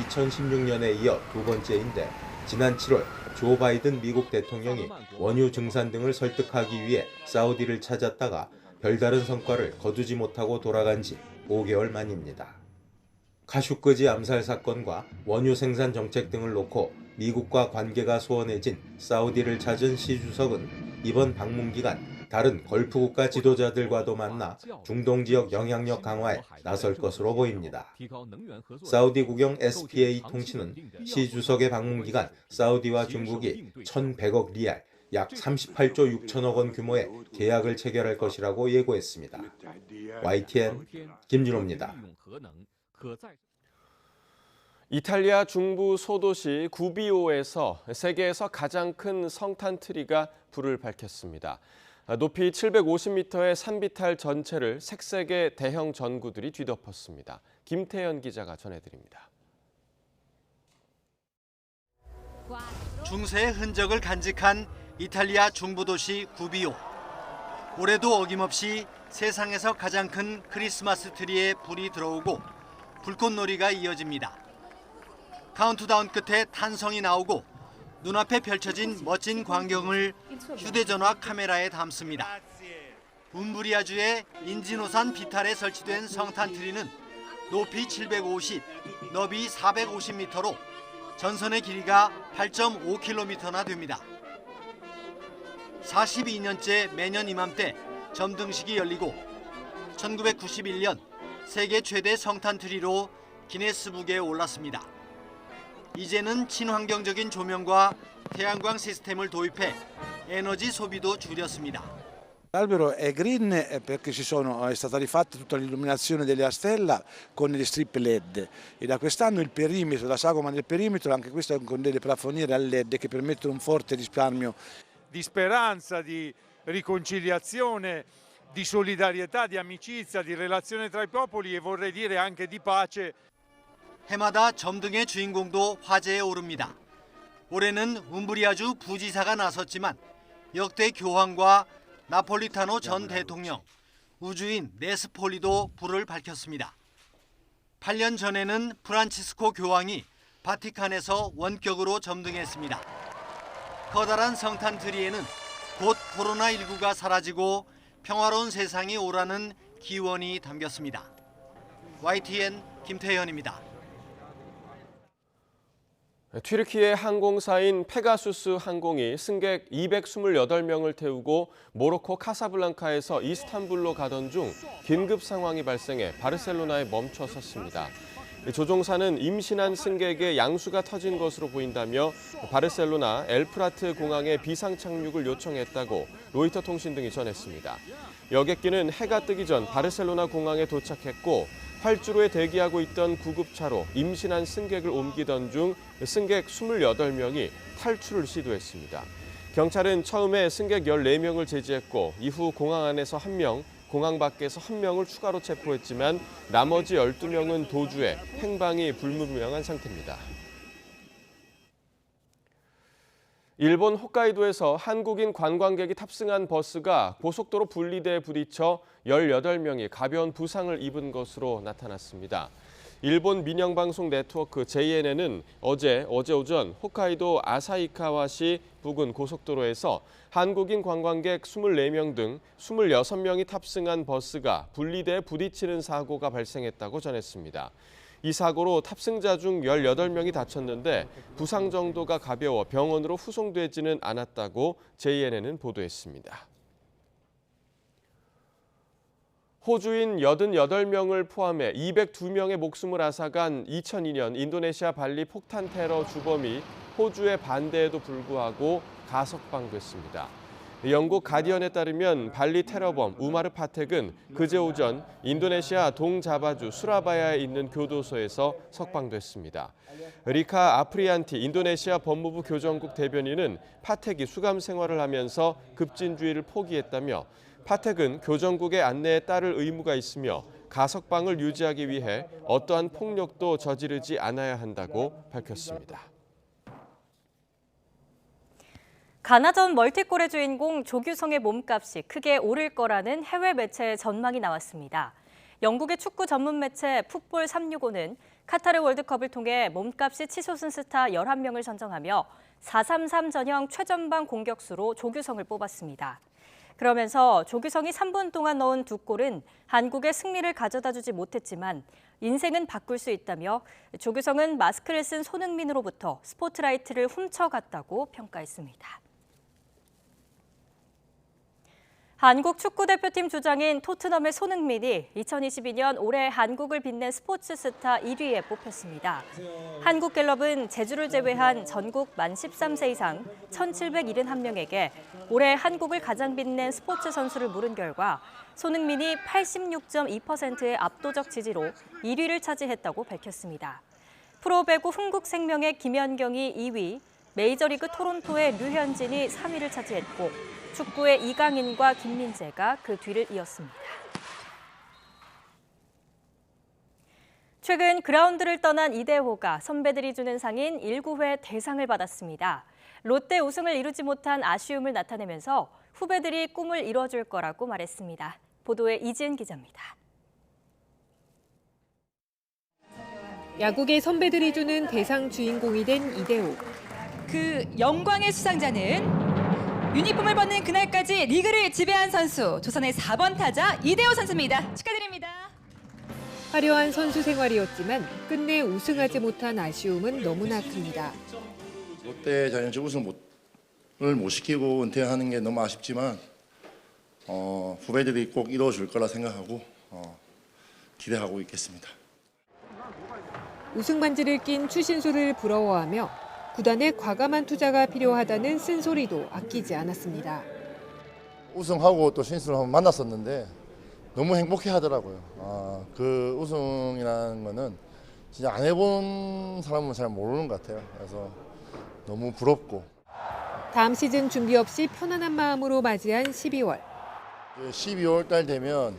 2016년에 이어 두 번째인데 지난 7월 조 바이든 미국 대통령이 원유 증산 등을 설득하기 위해 사우디를 찾았다가 별다른 성과를 거두지 못하고 돌아간 지 5개월 만입니다. 카슈크지 암살 사건과 원유 생산 정책 등을 놓고 미국과 관계가 소원해진 사우디를 찾은 시 주석은 이번 방문 기간 다른 걸프 국가 지도자들과도 만나 중동 지역 영향력 강화에 나설 것으로 보입니다. 사우디 국영 SPA 통신은 시 주석의 방문 기간 사우디와 중국이 1,100억 리알, 약 38조 6천억 원 규모의 계약을 체결할 것이라고 예고했습니다. YTN 김진호입니다. 이탈리아 중부 소도시 구비오에서 세계에서 가장 큰 성탄 트리가 불을 밝혔습니다. 높이 750m의 산비탈 전체를 색색의 대형 전구들이 뒤덮었습니다. 김태현 기자가 전해드립니다. 중세의 흔적을 간직한 이탈리아 중부도시 구비오. 올해도 어김없이 세상에서 가장 큰 크리스마스 트리에 불이 들어오고 불꽃놀이가 이어집니다. 카운트다운 끝에 탄성이 나오고 눈앞에 펼쳐진 멋진 광경을 휴대전화 카메라에 담습니다. 움브리아주의 인지노산 비탈에 설치된 성탄트리는 높이 750, 너비 450m로 전선의 길이가 8.5km나 됩니다. 42년째 매년 이맘때 점등식이 열리고 1991년 세계 최대 성탄트리로 기네스북에 올랐습니다. 이제는 친환경적인 조명과 태양광 시스템을 도입해 에너지 소비도 줄였습니다. L'albero è green perché è stata rifatta tutta l'illuminazione della stella con le strip LED e da quest'anno il perimetro, la sagoma del perimetro, anche questo con delle plafoniere a LED che permettono un forte risparmio. Di speranza, di riconciliazione, di solidarietà, di amicizia, di relazione tra i popoli e vorrei dire anche di pace. 해마다 점등의 주인공도 화제에 오릅니다. 올해는 움브리아주 부지사가 나섰지만 역대 교황과 나폴리타노 전 대통령, 우주인 네스폴리도 불을 밝혔습니다. 8년 전에는 프란치스코 교황이 바티칸에서 원격으로 점등했습니다. 커다란 성탄 트리에는 곧 코로나19가 사라지고 평화로운 세상이 오라는 기원이 담겼습니다. YTN 김태현입니다. 튀르키예 항공사인 페가수스 항공이 승객 228명을 태우고 모로코 카사블랑카에서 이스탄불로 가던 중 긴급 상황이 발생해 바르셀로나에 멈춰 섰습니다. 조종사는 임신한 승객의 양수가 터진 것으로 보인다며 바르셀로나 엘프라트 공항에 비상 착륙을 요청했다고 로이터 통신 등이 전했습니다. 여객기는 해가 뜨기 전 바르셀로나 공항에 도착했고 활주로에 대기하고 있던 구급차로 임신한 승객을 옮기던 중 승객 28명이 탈출을 시도했습니다. 경찰은 처음에 승객 14명을 제지했고 이후 공항 안에서 1명, 공항 밖에서 1명을 추가로 체포했지만 나머지 12명은 도주해 행방이 불분명한 상태입니다. 일본 홋카이도에서 한국인 관광객이 탑승한 버스가 고속도로 분리대에 부딪혀 18명이 가벼운 부상을 입은 것으로 나타났습니다. 일본 민영방송 네트워크 JNN은 어제 오전 홋카이도 아사히카와시 부근 고속도로에서 한국인 관광객 24명 등 26명이 탑승한 버스가 분리대에 부딪히는 사고가 발생했다고 전했습니다. 이 사고로 탑승자 중 18명이 다쳤는데 부상 정도가 가벼워 병원으로 후송되지는 않았다고 JNN은 보도했습니다. 호주인 88명을 포함해 202명의 목숨을 앗아간 2002년 인도네시아 발리 폭탄 테러 주범이 호주의 반대에도 불구하고 가석방됐습니다. 영국 가디언에 따르면 발리 테러범 우마르 파텍은 그제 오전 인도네시아 동자바주 수라바야에 있는 교도소에서 석방됐습니다. 리카 아프리안티 인도네시아 법무부 교정국 대변인은 파텍이 수감 생활을 하면서 급진주의를 포기했다며 파텍은 교정국의 안내에 따를 의무가 있으며 가석방을 유지하기 위해 어떠한 폭력도 저지르지 않아야 한다고 밝혔습니다. 가나전 멀티골의 주인공 조규성의 몸값이 크게 오를 거라는 해외 매체의 전망이 나왔습니다. 영국의 축구 전문 매체 풋볼 365는 카타르 월드컵을 통해 몸값이 치솟은 스타 11명을 선정하며 433 전형 최전방 공격수로 조규성을 뽑았습니다. 그러면서 조규성이 3분 동안 넣은 2골은 한국의 승리를 가져다주지 못했지만 인생은 바꿀 수 있다며 조규성은 마스크를 쓴 손흥민으로부터 스포트라이트를 훔쳐갔다고 평가했습니다. 한국 축구대표팀 주장인 토트넘의 손흥민이 2022년 올해 한국을 빛낸 스포츠 스타 1위에 뽑혔습니다. 한국갤럽은 제주를 제외한 전국 만 13세 이상 1,771명에게 올해 한국을 가장 빛낸 스포츠 선수를 물은 결과 손흥민이 86.2%의 압도적 지지로 1위를 차지했다고 밝혔습니다. 프로배구 흥국생명의 김연경이 2위, 메이저리그 토론토의 류현진이 3위를 차지했고 축구의 이강인과 김민재가 그 뒤를 이었습니다. 최근 그라운드를 떠난 이대호가 선배들이 주는 상인 1구회 대상을 받았습니다. 롯데 우승을 이루지 못한 아쉬움을 나타내면서 후배들이 꿈을 이뤄줄 거라고 말했습니다. 보도에 이지은 기자입니다. 야구계 선배들이 주는 대상 주인공이 된 이대호. 그 영광의 수상자는 유니폼을 벗는 그날까지 리그를 지배한 선수, 조선의 4번 타자 이대호 선수입니다. 축하드립니다. 화려한 선수 생활이었지만 끝내 우승하지 못한 아쉬움은 너무나 큽니다. 롯데 자이언츠 우승을 못 시키고 은퇴하는 게 너무 아쉽지만 후배들이 꼭 이뤄줄 거라 생각하고 기대하고 있겠습니다. 우승 반지를 낀 추신수를 부러워하며 구단에 과감한 투자가 필요하다는 쓴소리도 아끼지 않았습니다. 우승하고 또 신수를 한번 만났었는데 너무 행복해 하더라고요. 그 우승이라는 거는 진짜 안 해본 사람은 잘 모르는 것 같아요. 그래서 너무 부럽고. 다음 시즌 준비 없이 편안한 마음으로 맞이한 12월. 12월 달 되면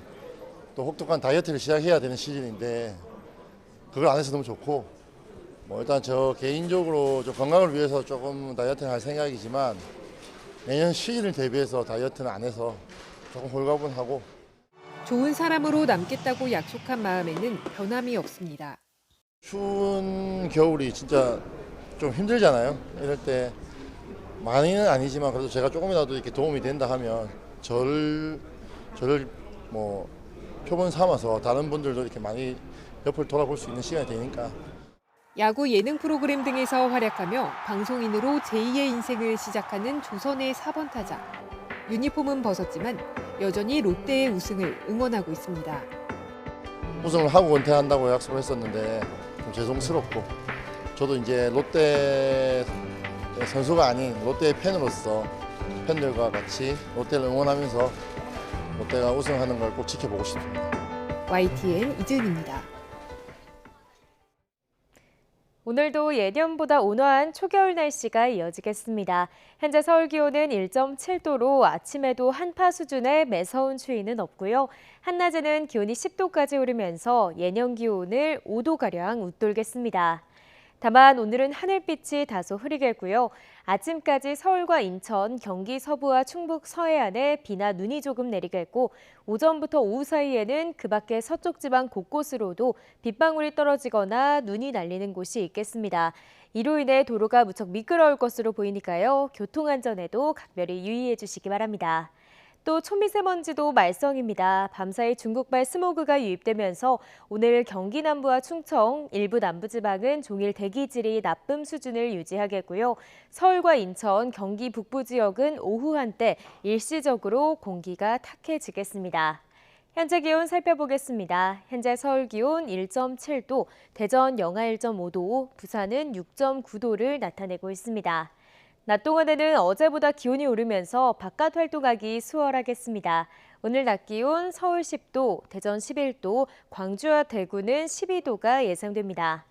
또 혹독한 다이어트를 시작해야 되는 시즌인데 그걸 안 해서 너무 좋고 일단 저 개인적으로 좀 건강을 위해서 조금 다이어트를 할 생각이지만 내년 시즌을 대비해서 다이어트는 안 해서 조금 홀가분하고 좋은 사람으로 남겠다고 약속한 마음에는 변함이 없습니다. 추운 겨울이 진짜 좀 힘들잖아요. 이럴 때 많이는 아니지만 그래도 제가 조금이라도 이렇게 도움이 된다 하면 저를 표본 삼아서 다른 분들도 이렇게 많이 옆을 돌아볼 수 있는 시간이 되니까. 야구 예능 프로그램 등에서 활약하며 방송인으로 제2의 인생을 시작하는 조선의 4번 타자. 유니폼은 벗었지만 여전히 롯데의 우승을 응원하고 있습니다. 우승을 하고 은퇴한다고 약속을 했었는데 좀 죄송스럽고 저도 이제 롯데 선수가 아닌 롯데의 팬으로서 팬들과 같이 롯데를 응원하면서 롯데가 우승하는 걸 꼭 지켜보고 싶습니다. YTN 이지은입니다. 오늘도 예년보다 온화한 초겨울 날씨가 이어지겠습니다. 현재 서울 기온은 1.7도로 아침에도 한파 수준의 매서운 추위는 없고요. 한낮에는 기온이 10도까지 오르면서 예년 기온을 5도가량 웃돌겠습니다. 다만 오늘은 하늘빛이 다소 흐리겠고요. 아침까지 서울과 인천, 경기 서부와 충북 서해안에 비나 눈이 조금 내리겠고 오전부터 오후 사이에는 그 밖의 서쪽 지방 곳곳으로도 빗방울이 떨어지거나 눈이 날리는 곳이 있겠습니다. 이로 인해 도로가 무척 미끄러울 것으로 보이니까요. 교통안전에도 각별히 유의해 주시기 바랍니다. 또 초미세먼지도 말썽입니다. 밤사이 중국발 스모그가 유입되면서 오늘 경기 남부와 충청, 일부 남부지방은 종일 대기질이 나쁨 수준을 유지하겠고요. 서울과 인천, 경기 북부 지역은 오후 한때 일시적으로 공기가 탁해지겠습니다. 현재 기온 살펴보겠습니다. 현재 서울 기온 1.7도, 대전 영하 1.5도, 부산은 6.9도를 나타내고 있습니다. 낮 동안에는 어제보다 기온이 오르면서 바깥 활동하기 수월하겠습니다. 오늘 낮 기온 서울 10도, 대전 11도, 광주와 대구는 12도가 예상됩니다.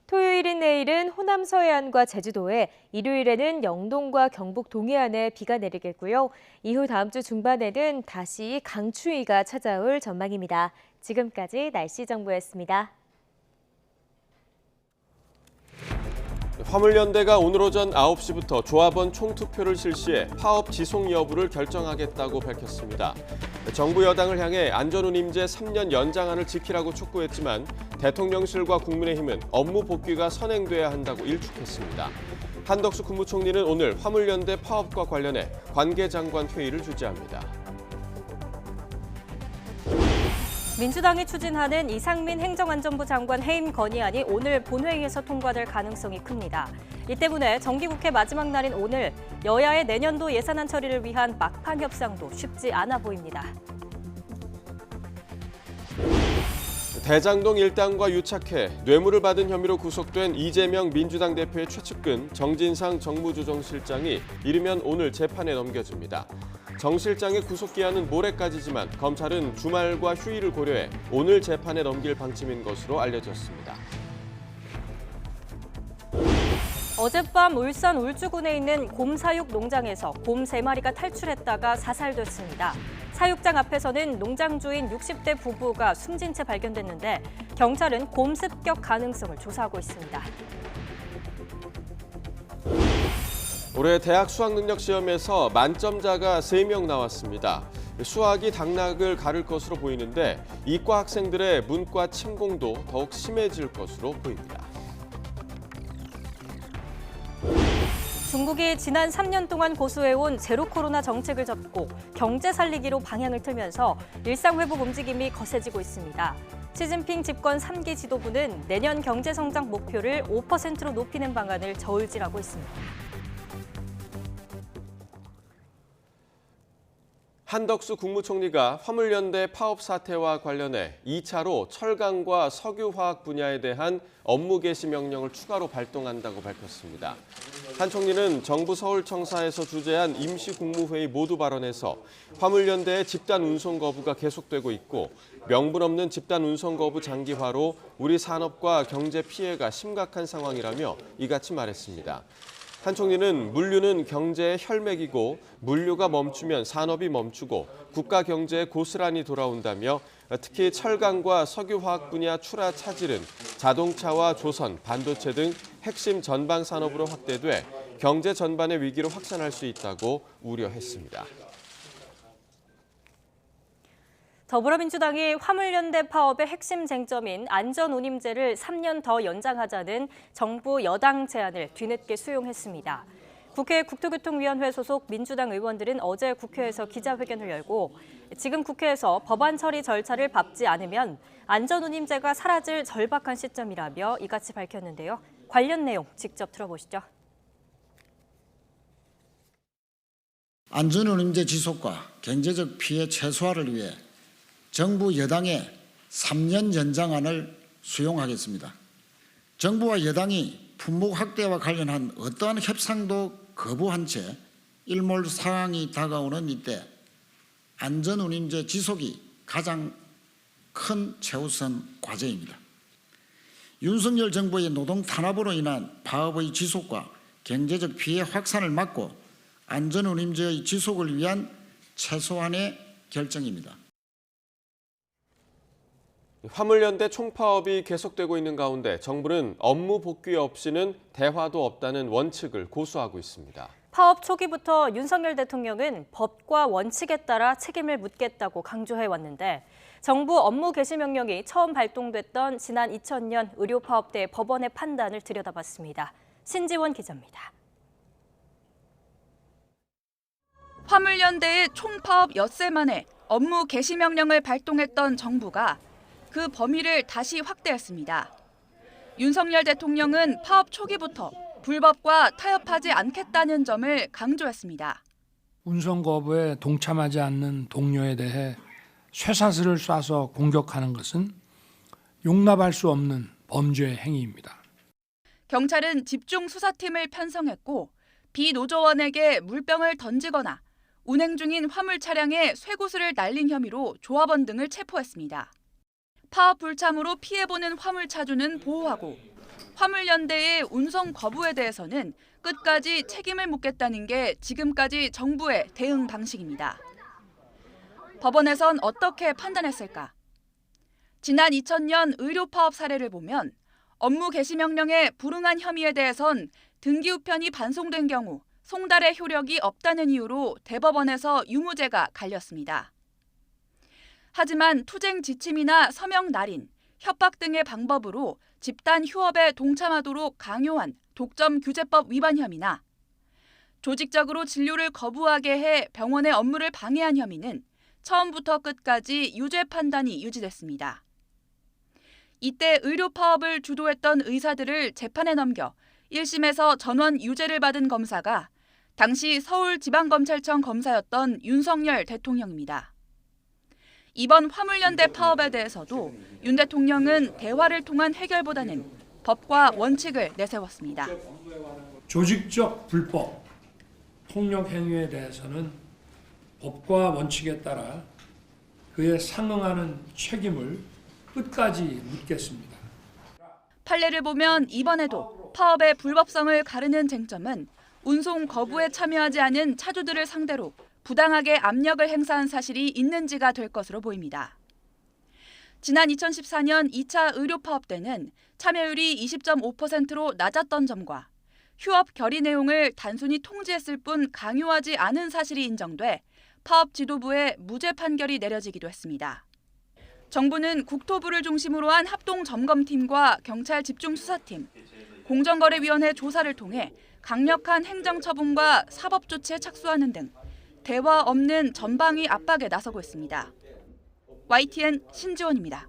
토요일인 내일은 호남 서해안과 제주도에, 일요일에는 영동과 경북 동해안에 비가 내리겠고요. 이후 다음 주 중반에는 다시 강추위가 찾아올 전망입니다. 지금까지 날씨 정보였습니다. 화물연대가 오늘 오전 9시부터 조합원 총투표를 실시해 파업 지속 여부를 결정하겠다고 밝혔습니다. 정부 여당을 향해 안전운임제 3년 연장안을 지키라고 촉구했지만 대통령실과 국민의힘은 업무 복귀가 선행돼야 한다고 일축했습니다. 한덕수 국무총리는 오늘 화물연대 파업과 관련해 관계장관 회의를 주재합니다. 민주당이 추진하는 이상민 행정안전부 장관 해임 건의안이 오늘 본회의에서 통과될 가능성이 큽니다. 이 때문에 정기국회 마지막 날인 오늘 여야의 내년도 예산안 처리를 위한 막판 협상도 쉽지 않아 보입니다. 대장동 일당과 유착해 뇌물을 받은 혐의로 구속된 이재명 민주당 대표의 최측근 정진상 정무조정실장이 이르면 오늘 재판에 넘겨집니다. 정 실장의 구속기한은 모레까지지만 검찰은 주말과 휴일을 고려해 오늘 재판에 넘길 방침인 것으로 알려졌습니다. 어젯밤 울산 울주군에 있는 곰 사육 농장에서 곰 3마리가 탈출했다가 사살됐습니다. 사육장 앞에서는 농장 주인 60대 부부가 숨진 채 발견됐는데 경찰은 곰 습격 가능성을 조사하고 있습니다. 올해 대학 수학능력시험에서 만점자가 3명 나왔습니다. 수학이 당락을 가를 것으로 보이는데 이과 학생들의 문과 침공도 더욱 심해질 것으로 보입니다. 중국이 지난 3년 동안 고수해온 제로 코로나 정책을 접고 경제 살리기로 방향을 틀면서 일상 회복 움직임이 거세지고 있습니다. 시진핑 집권 3기 지도부는 내년 경제 성장 목표를 5%로 높이는 방안을 저울질하고 있습니다. 한덕수 국무총리가 화물연대 파업 사태와 관련해 2차로 철강과 석유화학 분야에 대한 업무 개시 명령을 추가로 발동한다고 밝혔습니다. 한 총리는 정부 서울청사에서 주재한 임시국무회의 모두 발언에서 화물연대의 집단 운송 거부가 계속되고 있고 명분 없는 집단 운송 거부 장기화로 우리 산업과 경제 피해가 심각한 상황이라며 이같이 말했습니다. 한 총리는 물류는 경제의 혈맥이고 물류가 멈추면 산업이 멈추고 국가 경제에 고스란히 돌아온다며 특히 철강과 석유화학 분야 출하 차질은 자동차와 조선, 반도체 등 핵심 전방 산업으로 확대돼 경제 전반의 위기로 확산할 수 있다고 우려했습니다. 더불어민주당이 화물연대 파업의 핵심 쟁점인 안전운임제를 3년 더 연장하자는 정부 여당 제안을 뒤늦게 수용했습니다. 국회 국토교통위원회 소속 민주당 의원들은 어제 국회에서 기자회견을 열고 지금 국회에서 법안 처리 절차를 밟지 않으면 안전운임제가 사라질 절박한 시점이라며 이같이 밝혔는데요. 관련 내용 직접 들어보시죠. 안전운임제 지속과 경제적 피해 최소화를 위해 정부 여당의 3년 연장안을 수용하겠습니다. 정부와 여당이 품목 확대와 관련한 어떠한 협상도 거부한 채 일몰 상황이 다가오는 이때 안전운임제 지속이 가장 큰 최우선 과제입니다. 윤석열 정부의 노동 탄압으로 인한 파업의 지속과 경제적 피해 확산을 막고 안전운임제의 지속을 위한 최소한의 결정입니다. 화물연대 총파업이 계속되고 있는 가운데 정부는 업무 복귀 없이는 대화도 없다는 원칙을 고수하고 있습니다. 파업 초기부터 윤석열 대통령은 법과 원칙에 따라 책임을 묻겠다고 강조해 왔는데 정부 업무 개시 명령이 처음 발동됐던 지난 2000년 의료 파업 때 법원의 판단을 들여다봤습니다. 신지원 기자입니다. 화물연대의 총파업 엿새 만에 업무 개시 명령을 발동했던 정부가 그 범위를 다시 확대했습니다. 윤석열 대통령은 파업 초기부터 불법과 타협하지 않겠다는 점을 강조했습니다. 운송 거부에 동참하지 않는 동료에 대해 쇠사슬을 쏴서 공격하는 것은 용납할 수 없는 범죄 행위입니다. 경찰은 집중 수사팀을 편성했고 비노조원에게 물병을 던지거나 운행 중인 화물 차량에 쇠구슬을 날린 혐의로 조합원 등을 체포했습니다. 파업 불참으로 피해보는 화물 차주는 보호하고 화물연대의 운송 거부에 대해서는 끝까지 책임을 묻겠다는 게 지금까지 정부의 대응 방식입니다. 법원에선 어떻게 판단했을까? 지난 2000년 의료 파업 사례를 보면 업무 개시 명령에 불응한 혐의에 대해선 등기 우편이 반송된 경우 송달의 효력이 없다는 이유로 대법원에서 유무죄가 갈렸습니다. 하지만 투쟁 지침이나 서명 날인, 협박 등의 방법으로 집단 휴업에 동참하도록 강요한 독점 규제법 위반 혐의나 조직적으로 진료를 거부하게 해 병원의 업무를 방해한 혐의는 처음부터 끝까지 유죄 판단이 유지됐습니다. 이때 의료 파업을 주도했던 의사들을 재판에 넘겨 1심에서 전원 유죄를 받은 검사가 당시 서울지방검찰청 검사였던 윤석열 대통령입니다. 이번 화물연대 파업에 대해서도 윤 대통령은 대화를 통한 해결보다는 법과 원칙을 내세웠습니다. 조직적 불법, 폭력 행위에 대해서는 법과 원칙에 따라 그에 상응하는 책임을 끝까지 묻겠습니다. 판례를 보면 이번에도 파업의 불법성을 가르는 쟁점은 운송 거부에 참여하지 않은 차주들을 상대로 부당하게 압력을 행사한 사실이 있는지가 될 것으로 보입니다. 지난 2014년 2차 의료 파업 때는 참여율이 20.5%로 낮았던 점과 휴업 결의 내용을 단순히 통지했을 뿐 강요하지 않은 사실이 인정돼 파업 지도부에 무죄 판결이 내려지기도 했습니다. 정부는 국토부를 중심으로 한 합동점검팀과 경찰 집중수사팀, 공정거래위원회 조사를 통해 강력한 행정처분과 사법조치에 착수하는 등 대화 없는 전방위 압박에 나서고 있습니다. YTN 신지원입니다.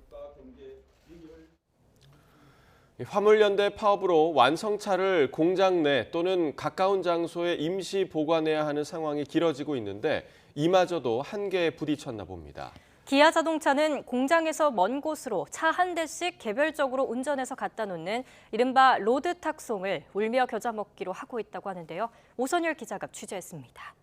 화물연대 파업으로 완성차를 공장 내 또는 가까운 장소에 임시 보관해야 하는 상황이 길어지고 있는데 이마저도 한계에 부딪혔나 봅니다. 기아 자동차는 공장에서 먼 곳으로 차 한 대씩 개별적으로 운전해서 갖다 놓는 이른바 로드 탁송을 울며 겨자 먹기로 하고 있다고 하는데요. 오선열 기자가 취재했습니다.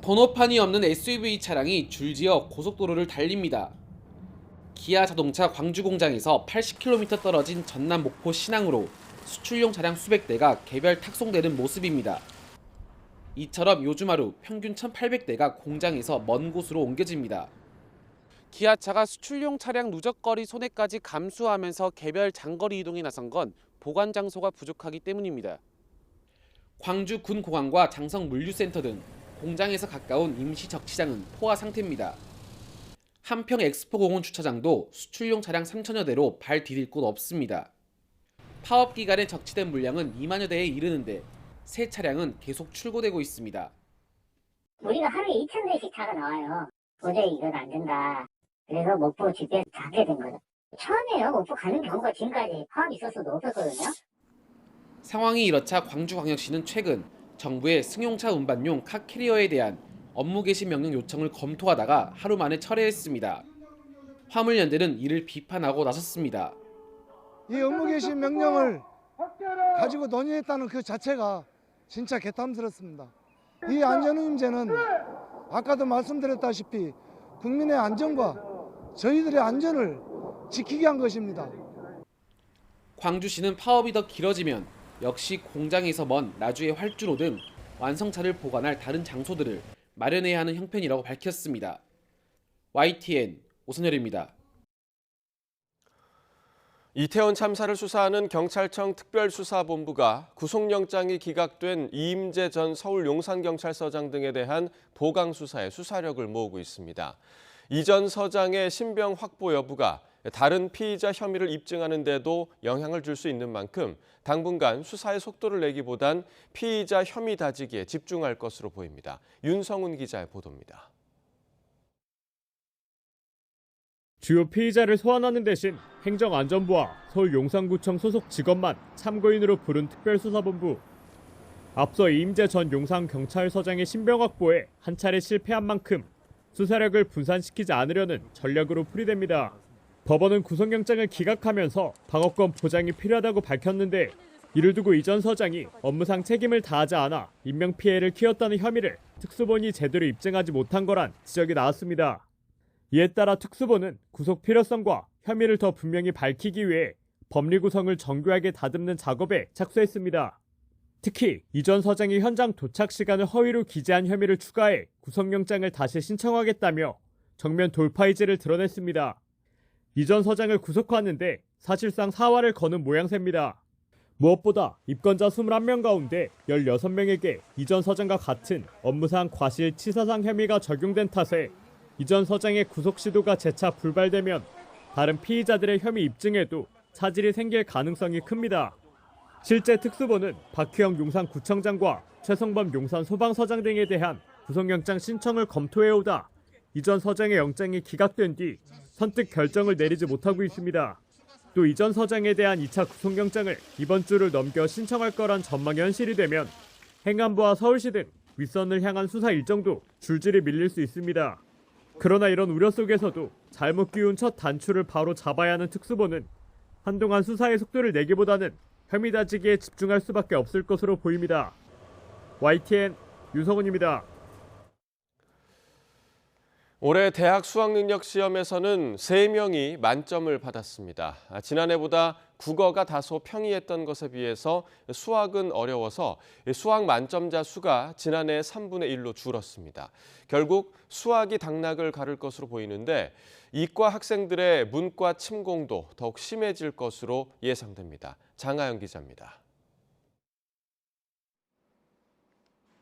번호판이 없는 SUV 차량이 줄지어 고속도로를 달립니다. 기아 자동차 광주 공장에서 80km 떨어진 전남 목포 신항으로 수출용 차량 수백 대가 개별 탁송되는 모습입니다. 이처럼 요즘 하루 평균 1,800대가 공장에서 먼 곳으로 옮겨집니다. 기아차가 수출용 차량 누적거리 손해까지 감수하면서 개별 장거리 이동에 나선 건 보관 장소가 부족하기 때문입니다. 광주 군공항과 장성 물류센터 등 공장에서 가까운 임시 적치장은 포화 상태입니다. 한평 엑스포공원 주차장도 수출용 차량 3천여 대로 발 디딜 곳 없습니다. 파업 기간에 적치된 물량은 2만여 대에 이르는데 새 차량은 계속 출고되고 있습니다. 우리가 하루에 2,000대씩 차가 나와요. 도저히 이건 안 된다. 그래서 목포 집에 잡게 된 거죠. 처음이에요. 목포 가는 경우가 지금까지 파업이 있었어도 없었거든요. 상황이 이렇자 광주광역시는 최근 정부의 승용차 운반용 카캐리어에 대한 업무 개시 명령 요청을 검토하다가 하루 만에 철회했습니다. 화물연대는 이를 비판하고 나섰습니다. 이 업무 개시 명령을 가지고 논의했다는 그 자체가 진짜 개탐스럽습니다. 이 안전운임제는 아까도 말씀드렸다시피 국민의 안전과 저희들의 안전을 지키기 위한 것입니다. 광주시는 파업이 더 길어지면 역시 공장에서 먼 나주의 활주로 등 완성차를 보관할 다른 장소들을 마련해야 하는 형편이라고 밝혔습니다. YTN 오선열입니다. 이태원 참사를 수사하는 경찰청 특별수사본부가 구속영장이 기각된 이임재 전 서울 용산경찰서장 등에 대한 보강수사에 수사력을 모으고 있습니다. 이 전 서장의 신병 확보 여부가 다른 피의자 혐의를 입증하는 데도 영향을 줄 수 있는 만큼 당분간 수사의 속도를 내기보단 피의자 혐의 다지기에 집중할 것으로 보입니다. 윤성훈 기자의 보도입니다. 주요 피의자를 소환하는 대신 행정안전부와 서울 용산구청 소속 직원만 참고인으로 부른 특별수사본부. 앞서 이임재 전 용산경찰서장의 신병 확보에 한 차례 실패한 만큼 수사력을 분산시키지 않으려는 전략으로 풀이됩니다. 법원은 구속영장을 기각하면서 방어권 보장이 필요하다고 밝혔는데 이를 두고 이 전 서장이 업무상 책임을 다하지 않아 인명피해를 키웠다는 혐의를 특수본이 제대로 입증하지 못한 거란 지적이 나왔습니다. 이에 따라 특수본은 구속 필요성과 혐의를 더 분명히 밝히기 위해 법리 구성을 정교하게 다듬는 작업에 착수했습니다. 특히 이 전 서장이 현장 도착 시간을 허위로 기재한 혐의를 추가해 구속영장을 다시 신청하겠다며 정면 돌파 의지를 드러냈습니다. 이 전 서장을 구속하는데 사실상 사활을 거는 모양새입니다. 무엇보다 입건자 21명 가운데 16명에게 이 전 서장과 같은 업무상 과실치사상 혐의가 적용된 탓에 이 전 서장의 구속 시도가 재차 불발되면 다른 피의자들의 혐의 입증에도 차질이 생길 가능성이 큽니다. 실제 특수본은 박희영 용산구청장과 최성범 용산소방서장 등에 대한 구속영장 신청을 검토해오다 이 전 서장의 영장이 기각된 뒤 선뜻 결정을 내리지 못하고 있습니다. 또 이 전 서장에 대한 2차 구속영장을 이번 주를 넘겨 신청할 거란 전망이 현실이 되면 행안부와 서울시 등 윗선을 향한 수사 일정도 줄줄이 밀릴 수 있습니다. 그러나 이런 우려 속에서도 잘못 끼운 첫 단추를 바로 잡아야 하는 특수본은 한동안 수사의 속도를 내기보다는 혐의 다지기에 집중할 수밖에 없을 것으로 보입니다. YTN 유성훈입니다. 올해 대학 수학능력시험에서는 3명이 만점을 받았습니다. 지난해보다 국어가 다소 평이했던 것에 비해서 수학은 어려워서 수학 만점자 수가 지난해 3분의 1로 줄었습니다. 결국 수학이 당락을 가를 것으로 보이는데 이과 학생들의 문과 침공도 더욱 심해질 것으로 예상됩니다. 장하영 기자입니다.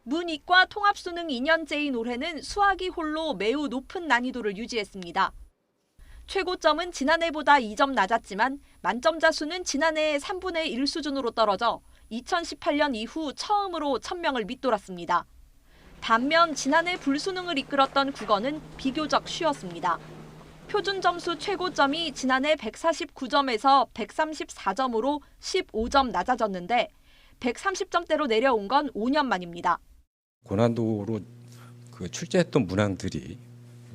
문이과 통합수능 2년째인 올해는 수학이 홀로 매우 높은 난이도를 유지했습니다. 최고점은 지난해보다 2점 낮았지만 만점자 수는 지난해의 3분의 1 수준으로 떨어져 2018년 이후 처음으로 1000명을 밑돌았습니다. 반면 지난해 불수능을 이끌었던 국어는 비교적 쉬웠습니다. 표준 점수 최고점이 지난해 149점에서 134점으로 15점 낮아졌는데 130점대로 내려온 건 5년 만입니다. 고난도로 출제했던 문항들이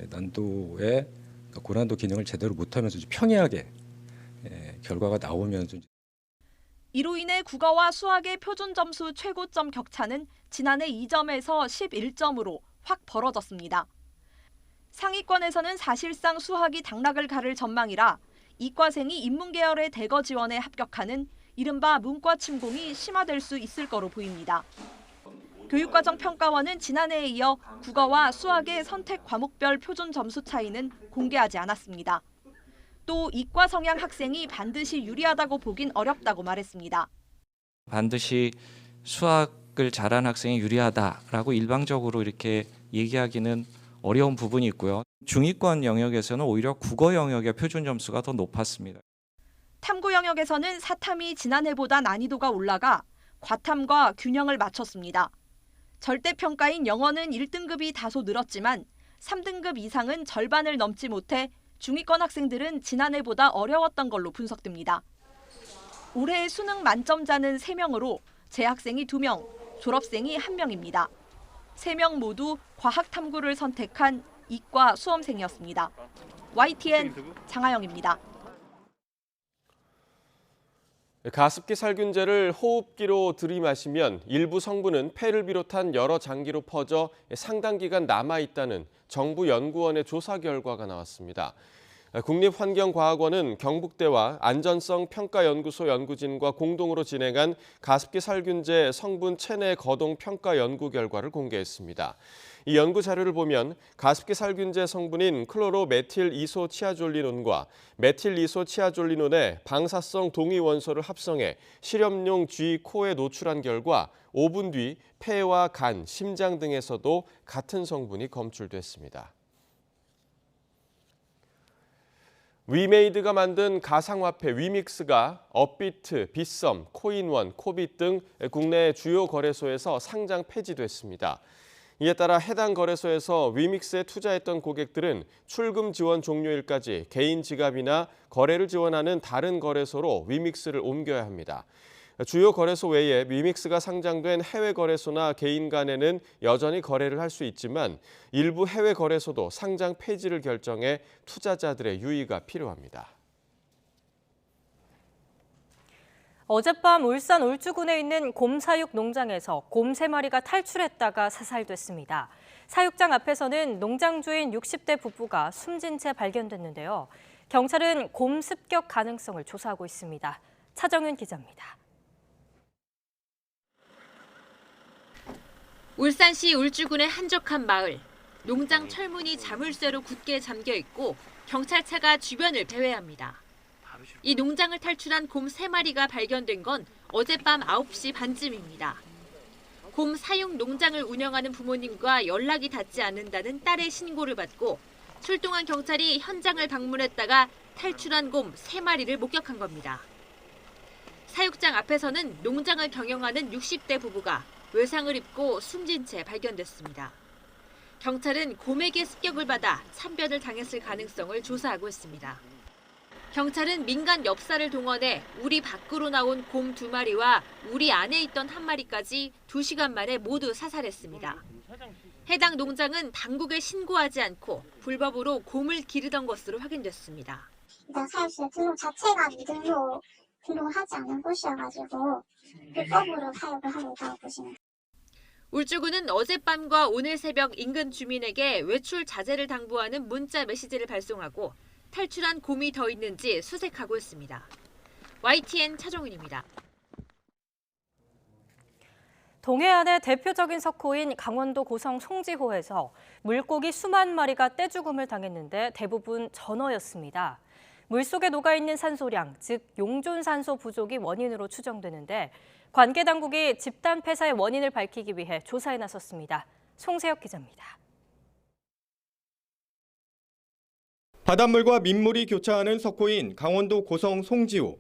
난도의 고난도 기능을 제대로 못하면서 평이하게 결과가 나오면서 이로 인해 국어와 수학의 표준 점수 최고점 격차는 지난해 2점에서 11점으로 확 벌어졌습니다. 상위권에서는 사실상 수학이 당락을 가를 전망이라 이과생이 인문계열의 대거 지원에 합격하는 이른바 문과 침공이 심화될 수 있을 거로 보입니다. 교육과정평가원은 지난해에 이어 국어와 수학의 선택 과목별 표준 점수 차이는 공개하지 않았습니다. 또 이과 성향 학생이 반드시 유리하다고 보긴 어렵다고 말했습니다. 반드시 수학을 잘하는 학생이 유리하다라고 일방적으로 이렇게 얘기하기는 어려운 부분이 있고요. 중위권 영역에서는 오히려 국어 영역의 표준 점수가 더 높았습니다. 탐구 영역에서는 사탐이 지난해보다 난이도가 올라가 과탐과 균형을 맞췄습니다. 절대평가인 영어는 1등급이 다소 늘었지만 3등급 이상은 절반을 넘지 못해 중위권 학생들은 지난해보다 어려웠던 걸로 분석됩니다. 올해 수능 만점자는 3명으로 재학생이 2명, 졸업생이 1명입니다. 3명 모두 과학탐구를 선택한 이과 수험생이었습니다. YTN 장하영입니다. 가습기 살균제를 호흡기로 들이마시면 일부 성분은 폐를 비롯한 여러 장기로 퍼져 상당 기간 남아있다는 정부 연구원의 조사 결과가 나왔습니다. 국립환경과학원은 경북대와 안전성평가연구소 연구진과 공동으로 진행한 가습기 살균제 성분 체내 거동 평가 연구 결과를 공개했습니다. 이 연구 자료를 보면 가습기 살균제 성분인 클로로메틸 이소치아졸리논과 메틸 이소치아졸리논의 방사성 동위 원소를 합성해 실험용 쥐코에 노출한 결과 5분 뒤 폐와 간, 심장 등에서도 같은 성분이 검출됐습니다. 위메이드가 만든 가상화폐 위믹스가 업비트, 빗썸, 코인원, 코빗 등 국내 주요 거래소에서 상장 폐지됐습니다. 이에 따라 해당 거래소에서 위믹스에 투자했던 고객들은 출금 지원 종료일까지 개인 지갑이나 거래를 지원하는 다른 거래소로 위믹스를 옮겨야 합니다. 주요 거래소 외에 위믹스가 상장된 해외 거래소나 개인 간에는 여전히 거래를 할 수 있지만 일부 해외 거래소도 상장 폐지를 결정해 투자자들의 유의가 필요합니다. 어젯밤 울산 울주군에 있는 곰 사육 농장에서 곰 3마리가 탈출했다가 사살됐습니다. 사육장 앞에서는 농장 주인 60대 부부가 숨진 채 발견됐는데요. 경찰은 곰 습격 가능성을 조사하고 있습니다. 차정윤 기자입니다. 울산시 울주군의 한적한 마을. 농장 철문이 자물쇠로 굳게 잠겨 있고 경찰차가 주변을 배회합니다. 이 농장을 탈출한 곰 3마리가 발견된 건 어젯밤 9시 반쯤입니다. 곰 사육 농장을 운영하는 부모님과 연락이 닿지 않는다는 딸의 신고를 받고 출동한 경찰이 현장을 방문했다가 탈출한 곰 3마리를 목격한 겁니다. 사육장 앞에서는 농장을 경영하는 60대 부부가 외상을 입고 숨진 채 발견됐습니다. 경찰은 곰에게 습격을 받아 참변을 당했을 가능성을 조사하고 있습니다. 경찰은 민간 엽사를 동원해 우리 밖으로 나온 곰 2마리와 우리 안에 있던 1마리까지 2시간 만에 모두 사살했습니다. 해당 농장은 당국에 신고하지 않고 불법으로 곰을 기르던 것으로 확인됐습니다. 일단 사육실 등록 자체가 등록을 하지 않은 곳이어가지고 불법으로 사육을 하고 있다고 보시면 됩니다. 울주군은 어젯밤과 오늘 새벽 인근 주민에게 외출 자제를 당부하는 문자 메시지를 발송하고 탈출한 곰이 더 있는지 수색하고 있습니다. YTN 차정윤입니다. 동해안의 대표적인 석호인 강원도 고성 송지호에서 물고기 수만 마리가 떼죽음을 당했는데 대부분 전어였습니다. 물속에 녹아있는 산소량, 즉 용존산소 부족이 원인으로 추정되는데 관계 당국이 집단 폐사의 원인을 밝히기 위해 조사에 나섰습니다. 송세혁 기자입니다. 바닷물과 민물이 교차하는 석호인 강원도 고성 송지호.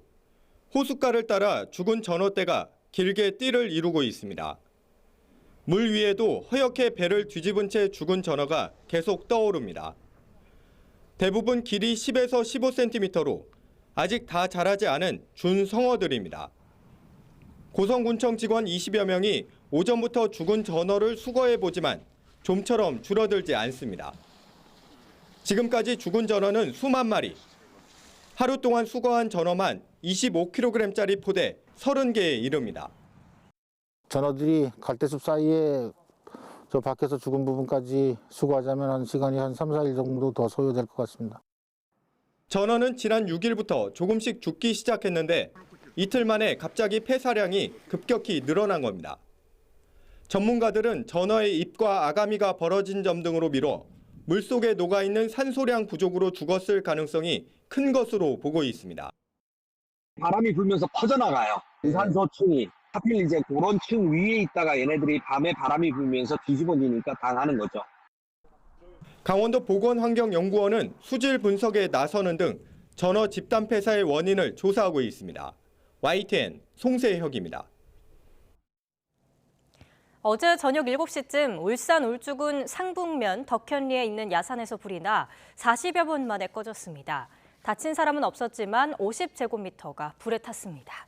호숫가를 따라 죽은 전어떼가 길게 띠를 이루고 있습니다. 물 위에도 허옇게 배를 뒤집은 채 죽은 전어가 계속 떠오릅니다. 대부분 길이 10에서 15cm로 아직 다 자라지 않은 준성어들입니다. 고성군청 직원 20여 명이 오전부터 죽은 전어를 수거해보지만 좀처럼 줄어들지 않습니다. 지금까지 죽은 전어는 수만 마리. 하루 동안 수거한 전어만 25kg짜리 포대 30개에 이릅니다. 전어들이 갈대숲 사이에 저 밖에서 죽은 부분까지 수거하자면 한 시간이 한 3, 4일 정도 더 소요될 것 같습니다. 전어는 지난 6일부터 조금씩 죽기 시작했는데 이틀 만에 갑자기 폐사량이 급격히 늘어난 겁니다. 전문가들은 전어의 입과 아가미가 벌어진 점 등으로 미뤄 물속에 녹아있는 산소량 부족으로 죽었을 가능성이 큰 것으로 보고 있습니다. 바람이 불면서 퍼져나가요. 산소층이. 하필 이제 그런 층 위에 있다가 얘네들이 밤에 바람이 불면서 뒤집어지니까 당하는 거죠. 강원도 보건환경연구원은 수질 분석에 나서는 등 전어 집단 폐사의 원인을 조사하고 있습니다. YTN 송세혁입니다. 어제 저녁 7시쯤 울산 울주군 상북면 덕현리에 있는 야산에서 불이 나 40여 분 만에 꺼졌습니다. 다친 사람은 없었지만 50제곱미터가 불에 탔습니다.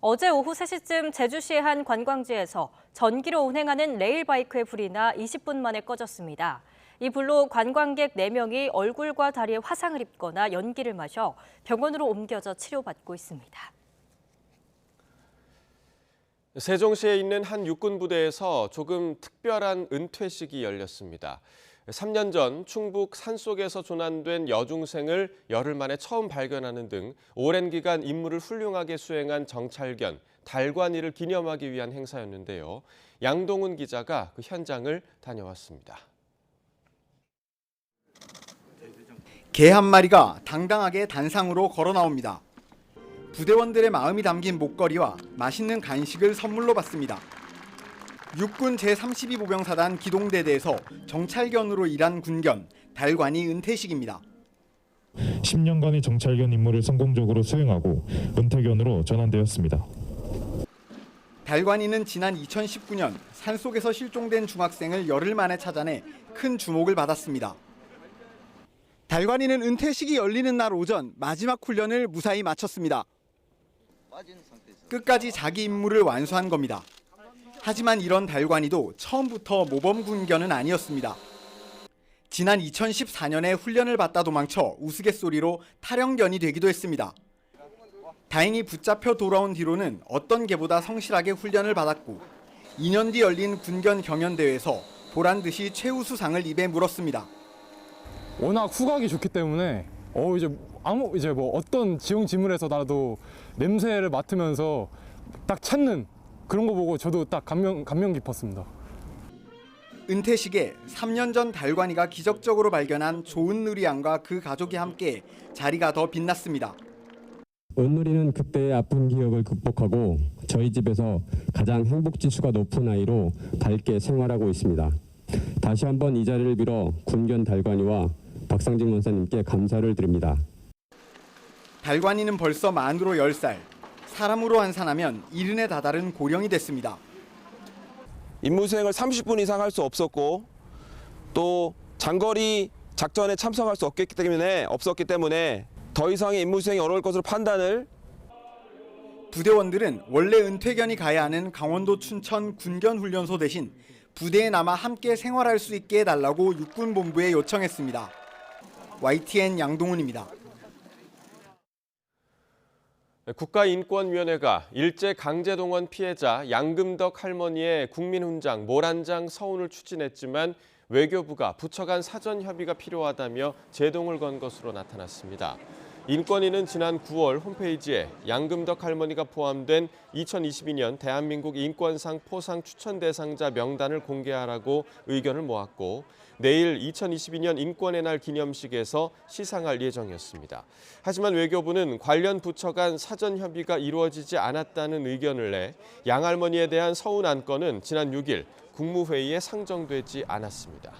어제 오후 3시쯤 제주시의 한 관광지에서 전기로 운행하는 레일바이크에 불이 나 20분 만에 꺼졌습니다. 이 불로 관광객 4명이 얼굴과 다리에 화상을 입거나 연기를 마셔 병원으로 옮겨져 치료받고 있습니다. 세종시에 있는 한 육군 부대에서 조금 특별한 은퇴식이 열렸습니다. 3년 전 충북 산속에서 조난된 여중생을 열흘 만에 처음 발견하는 등 오랜 기간 임무를 훌륭하게 수행한 정찰견 달관이를 기념하기 위한 행사였는데요. 양동훈 기자가 그 현장을 다녀왔습니다. 개 한 마리가 당당하게 단상으로 걸어 나옵니다. 부대원들의 마음이 담긴 목걸이와 맛있는 간식을 선물로 받습니다. 육군 제32보병사단 기동대대에서 정찰견으로 일한 군견 달관이 은퇴식입니다. 10년간의 정찰견 임무를 성공적으로 수행하고 은퇴견으로 전환되었습니다. 달관이는 지난 2019년 산속에서 실종된 중학생을 열흘 만에 찾아내 큰 주목을 받았습니다. 달관이는 은퇴식이 열리는 날 오전 마지막 훈련을 무사히 마쳤습니다. 끝까지 자기 임무를 완수한 겁니다. 하지만 이런 달관이도 처음부터 모범 군견은 아니었습니다. 지난 2014년에 훈련을 받다 도망쳐 우스갯소리로 탈영견이 되기도 했습니다. 다행히 붙잡혀 돌아온 뒤로는 어떤 개보다 성실하게 훈련을 받았고 2년 뒤 열린 군견 경연대회에서 보란듯이 최우수상을 입에 물었습니다. 워낙 후각이 좋기 때문에 이제 뭐 어떤 지형 지물에서 나도 냄새를 맡으면서 딱 찾는 그런 거 보고 저도 딱 감명 깊었습니다. 은퇴식에 3년 전 달관이가 기적적으로 발견한 조은누리 양과 그 가족이 함께 자리가 더 빛났습니다. 은누리는 그때의 아픈 기억을 극복하고 저희 집에서 가장 행복지수가 높은 아이로 밝게 생활하고 있습니다. 다시 한번 이 자리를 빌어 군견 달관이와 박상진 원사님께 감사를 드립니다. 달관이는 벌써 만으로 10살. 사람으로 환산하면 70에 다다른 고령이 됐습니다. 임무 수행을 30분 이상 할 수 없었고 또 장거리 작전에 참석할 수 없었기 때문에 더 이상의 임무 수행이 어려울 것으로 판단을. 부대원들은 원래 은퇴견이 가야 하는 강원도 춘천 군견훈련소 대신 부대에 남아 함께 생활할 수 있게 해달라고 육군본부에 요청했습니다. YTN 양동훈입니다. 국가인권위원회가 일제강제동원 피해자 양금덕 할머니의 국민훈장 몰 한 장 서운을 추진했지만 외교부가 부처 간 사전 협의가 필요하다며 제동을 건 것으로 나타났습니다. 인권위는 지난 9월 홈페이지에 양금덕 할머니가 포함된 2022년 대한민국 인권상 포상 추천 대상자 명단을 공개하라고 의견을 모았고 내일 2022년 인권의 날 기념식에서 시상할 예정이었습니다. 하지만 외교부는 관련 부처 간 사전 협의가 이루어지지 않았다는 의견을 내 양 할머니에 대한 서운 안건은 지난 6일 국무회의에 상정되지 않았습니다.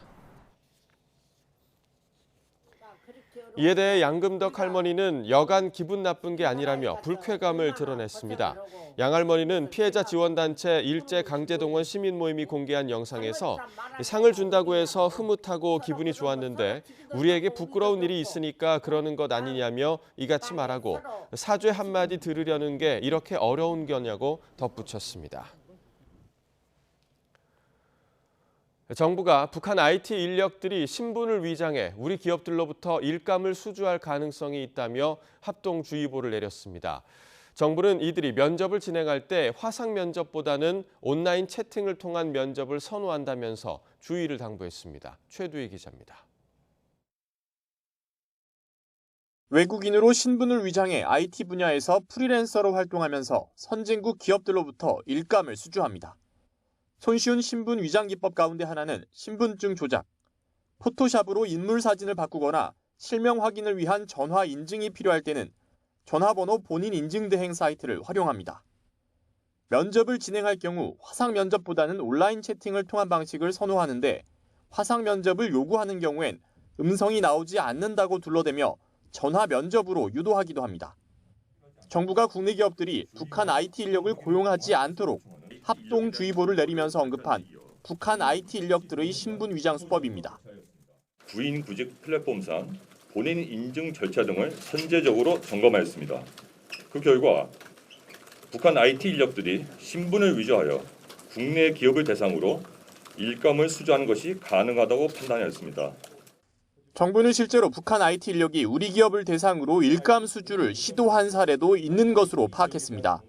이에 대해 양금덕 할머니는 여간 기분 나쁜 게 아니라며 불쾌감을 드러냈습니다. 양 할머니는 피해자 지원단체 일제강제동원 시민모임이 공개한 영상에서 상을 준다고 해서 흐뭇하고 기분이 좋았는데 우리에게 부끄러운 일이 있으니까 그러는 것 아니냐며 이같이 말하고 사죄 한마디 들으려는 게 이렇게 어려운 거냐고 덧붙였습니다. 정부가 북한 IT 인력들이 신분을 위장해 우리 기업들로부터 일감을 수주할 가능성이 있다며 합동주의보를 내렸습니다. 정부는 이들이 면접을 진행할 때 화상 면접보다는 온라인 채팅을 통한 면접을 선호한다면서 주의를 당부했습니다. 최두희 기자입니다. 외국인으로 신분을 위장해 IT 분야에서 프리랜서로 활동하면서 선진국 기업들로부터 일감을 수주합니다. 손쉬운 신분 위장 기법 가운데 하나는 신분증 조작, 포토샵으로 인물 사진을 바꾸거나 실명 확인을 위한 전화 인증이 필요할 때는 전화번호 본인 인증 대행 사이트를 활용합니다. 면접을 진행할 경우 화상 면접보다는 온라인 채팅을 통한 방식을 선호하는데 화상 면접을 요구하는 경우엔 음성이 나오지 않는다고 둘러대며 전화 면접으로 유도하기도 합니다. 정부가 국내 기업들이 북한 IT 인력을 고용하지 않도록 합동주의보를 내리면서 언급한 북한 IT 인력들의 신분 위장 수법입니다. 구인 구직 플랫폼상 본인 인증 절차 등을 선제적으로 점검하였습니다. 그 결과 북한 IT 인력들이 신분을 위조하여 국내 기업을 대상으로 일감을 수주하는 것이 가능하다고 판단하였습니다. 정부는 실제로 북한 IT 인력이 우리 기업을 대상으로 일감 수주를 시도한 사례도 있는 것으로 파악했습니다.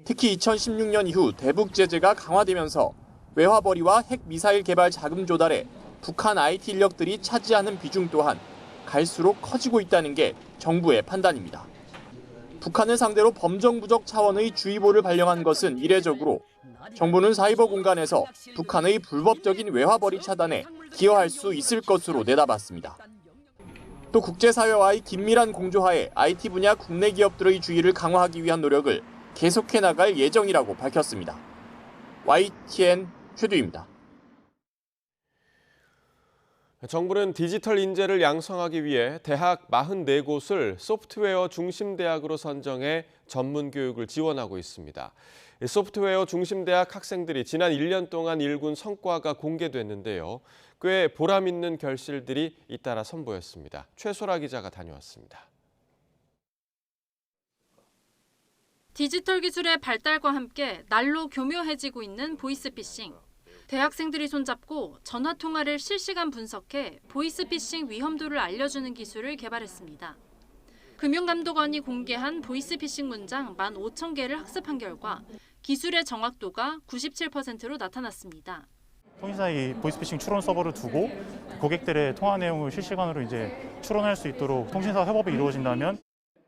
특히 2016년 이후 대북 제재가 강화되면서 외화벌이와 핵미사일 개발 자금 조달에 북한 IT 인력들이 차지하는 비중 또한 갈수록 커지고 있다는 게 정부의 판단입니다. 북한을 상대로 범정부적 차원의 주의보를 발령한 것은 이례적으로 정부는 사이버 공간에서 북한의 불법적인 외화벌이 차단에 기여할 수 있을 것으로 내다봤습니다. 또 국제사회와의 긴밀한 공조하에 IT 분야 국내 기업들의 주의를 강화하기 위한 노력을 계속해 나갈 예정이라고 밝혔습니다. YTN 최두입니다. 정부는 디지털 인재를 양성하기 위해 대학 44곳을 소프트웨어 중심 대학으로 선정해 전문 교육을 지원하고 있습니다. 소프트웨어 중심 대학 학생들이 지난 1년 동안 일군 성과가 공개됐는데요. 꽤 보람 있는 결실들이 잇따라 선보였습니다. 최소라 기자가 다녀왔습니다. 디지털 기술의 발달과 함께 날로 교묘해지고 있는 보이스피싱. 대학생들이 손잡고 전화 통화를 실시간 분석해 보이스피싱 위험도를 알려주는 기술을 개발했습니다. 금융감독원이 공개한 보이스피싱 문장 15,000개를 학습한 결과 기술의 정확도가 97%로 나타났습니다. 통신사의 보이스피싱 추론 서버를 두고 고객들의 통화 내용을 실시간으로 추론할 수 있도록 통신사 협업이 이루어진다면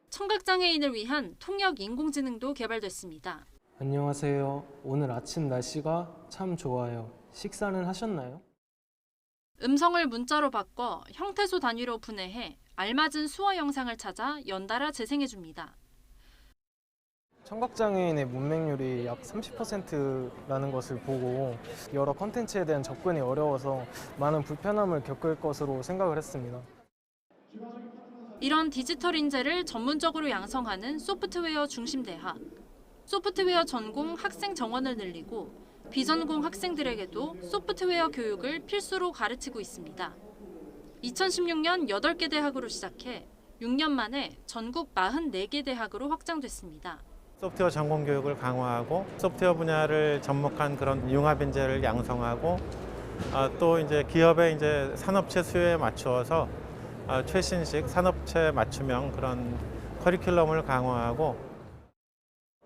청각장애인을 위한 통역 인공지능도 개발됐습니다. 안녕하세요. 오늘 아침 날씨가 참 좋아요. 식사는 하셨나요? 음성을 문자로 바꿔 형태소 단위로 분해해 알맞은 수어 영상을 찾아 연달아 재생해줍니다. 청각장애인의 문맹률이 약 30%라는 것을 보고 여러 컨텐츠에 대한 접근이 어려워서 많은 불편함을 겪을 것으로 생각을 했습니다. 이런 디지털 인재를 전문적으로 양성하는 소프트웨어 중심 대학. 소프트웨어 전공 학생 정원을 늘리고 비전공 학생들에게도 소프트웨어 교육을 필수로 가르치고 있습니다. 2016년 8개 대학으로 시작해 6년 만에 전국 44개 대학으로 확장됐습니다. 소프트웨어 전공 교육을 강화하고 소프트웨어 분야를 접목한 그런 융합 인재를 양성하고 또 기업의 산업체 수요에 맞추어서 최신식 산업체 맞춤형 그런 커리큘럼을 강화하고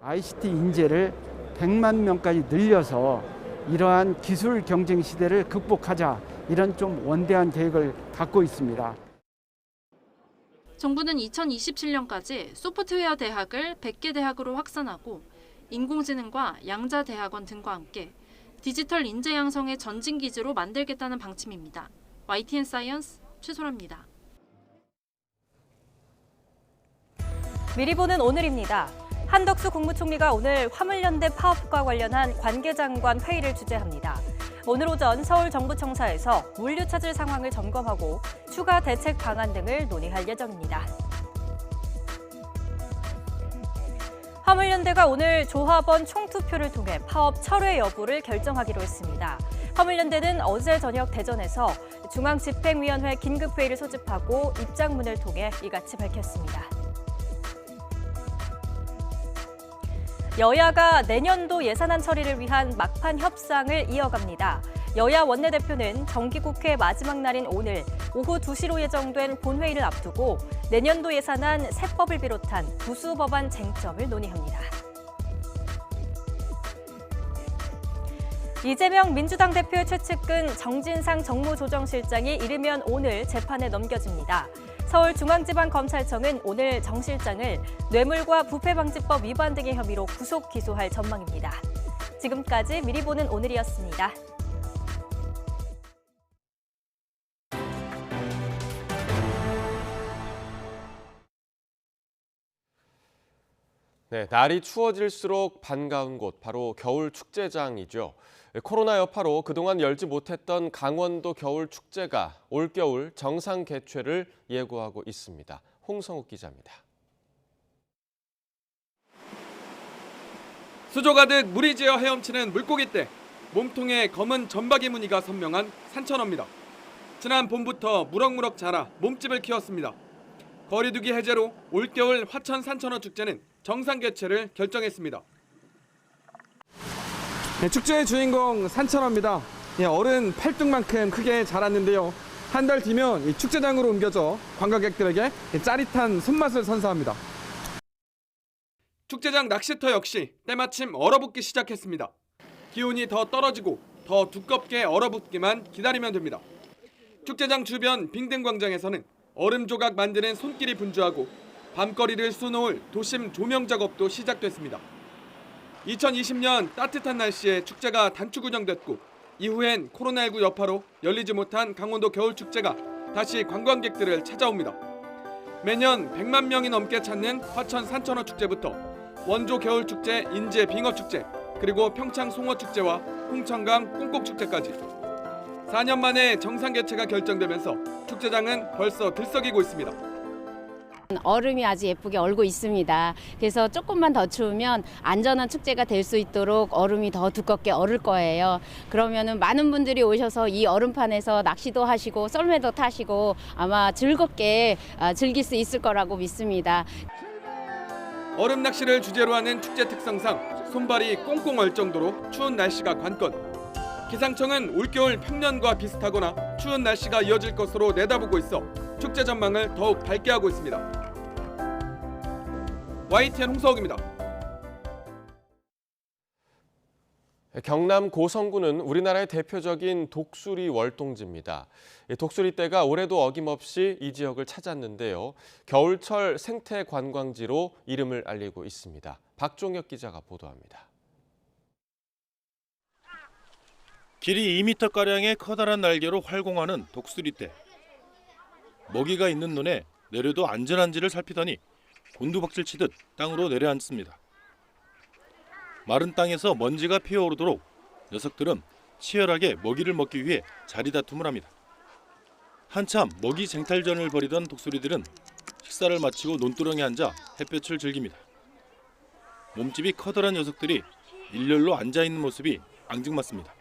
ICT 인재를 100만 명까지 늘려서 이러한 기술 경쟁 시대를 극복하자 이런 좀 원대한 계획을 갖고 있습니다. 정부는 2027년까지 소프트웨어 대학을 100개 대학으로 확산하고 인공지능과 양자대학원 등과 함께 디지털 인재 양성의 전진 기지로 만들겠다는 방침입니다. YTN 사이언스 최소라입니다. 미리 보는 오늘입니다. 한덕수 국무총리가 오늘 화물연대 파업과 관련한 관계장관 회의를 주재합니다. 오늘 오전 서울정부청사에서 물류 차질 상황을 점검하고 추가 대책 방안 등을 논의할 예정입니다. 화물연대가 오늘 조합원 총투표를 통해 파업 철회 여부를 결정하기로 했습니다. 화물연대는 어제 저녁 대전에서 중앙집행위원회 긴급회의를 소집하고 입장문을 통해 이같이 밝혔습니다. 여야가 내년도 예산안 처리를 위한 막판 협상을 이어갑니다. 여야 원내대표는 정기국회 마지막 날인 오늘 오후 2시로 예정된 본회의를 앞두고 내년도 예산안 세법을 비롯한 부수 법안 쟁점을 논의합니다. 이재명 민주당 대표의 최측근 정진상 정무조정실장이 이르면 오늘 재판에 넘겨집니다. 서울중앙지방검찰청은 오늘 정 실장을 뇌물과 부패방지법 위반 등의 혐의로 구속 기소할 전망입니다. 지금까지 미리 보는 오늘이었습니다. 네, 날이 추워질수록 반가운 곳, 바로 겨울 축제장이죠. 코로나 여파로 그동안 열지 못했던 강원도 겨울 축제가 올겨울 정상 개최를 예고하고 있습니다. 홍성욱 기자입니다. 수조 가득 물이 지어 헤엄치는 물고기떼, 몸통에 검은 점박이 무늬가 선명한 산천어입니다. 지난 봄부터 무럭무럭 자라 몸집을 키웠습니다. 거리두기 해제로 올겨울 화천 산천어 축제는 정상 개최를 결정했습니다. 축제의 주인공 산천어입니다. 어른 팔뚝만큼 크게 자랐는데요. 한 달 뒤면 이 축제장으로 옮겨져 관광객들에게 짜릿한 손맛을 선사합니다. 축제장 낚시터 역시 때마침 얼어붙기 시작했습니다. 기온이 더 떨어지고 더 두껍게 얼어붙기만 기다리면 됩니다. 축제장 주변 빙등광장에서는 얼음 조각 만드는 손길이 분주하고 밤거리를 수놓을 도심 조명 작업도 시작됐습니다. 2020년 따뜻한 날씨에 축제가 단축 운영됐고 이후엔 코로나19 여파로 열리지 못한 강원도 겨울축제가 다시 관광객들을 찾아옵니다. 매년 100만 명이 넘게 찾는 화천 산천어 축제부터 원조 겨울축제 인제 빙어축제 그리고 평창 송어축제와 홍천강 꽁꽁축제까지 4년 만에 정상 개최가 결정되면서 축제장은 벌써 들썩이고 있습니다. 얼음이 아주 예쁘게 얼고 있습니다. 그래서 조금만 더 추우면 안전한 축제가 될 수 있도록 얼음이 더 두껍게 얼을 거예요. 그러면은 많은 분들이 오셔서 이 얼음판에서 낚시도 하시고 썰매도 타시고 아마 즐겁게 즐길 수 있을 거라고 믿습니다. 얼음 낚시를 주제로 하는 축제 특성상 손발이 꽁꽁 얼 정도로 추운 날씨가 관건. 기상청은 올겨울 평년과 비슷하거나 추운 날씨가 이어질 것으로 내다보고 있어 축제 전망을 더욱 밝게 하고 있습니다. YTN 홍서욱입니다. 경남 고성군은 우리나라의 대표적인 독수리 월동지입니다. 독수리떼가 올해도 어김없이 이 지역을 찾았는데요. 겨울철 생태 관광지로 이름을 알리고 있습니다. 박종혁 기자가 보도합니다. 길이 2m가량의 커다란 날개로 활공하는 독수리떼. 먹이가 있는 눈에 내려도 안전한지를 살피더니 곤두박질 치듯 땅으로 내려앉습니다. 마른 땅에서 먼지가 피어오르도록 녀석들은 치열하게 먹이를 먹기 위해 자리다툼을 합니다. 한참 먹이 쟁탈전을 벌이던 독수리들은 식사를 마치고 논두렁에 앉아 햇볕을 즐깁니다. 몸집이 커다란 녀석들이 일렬로 앉아있는 모습이 앙증맞습니다.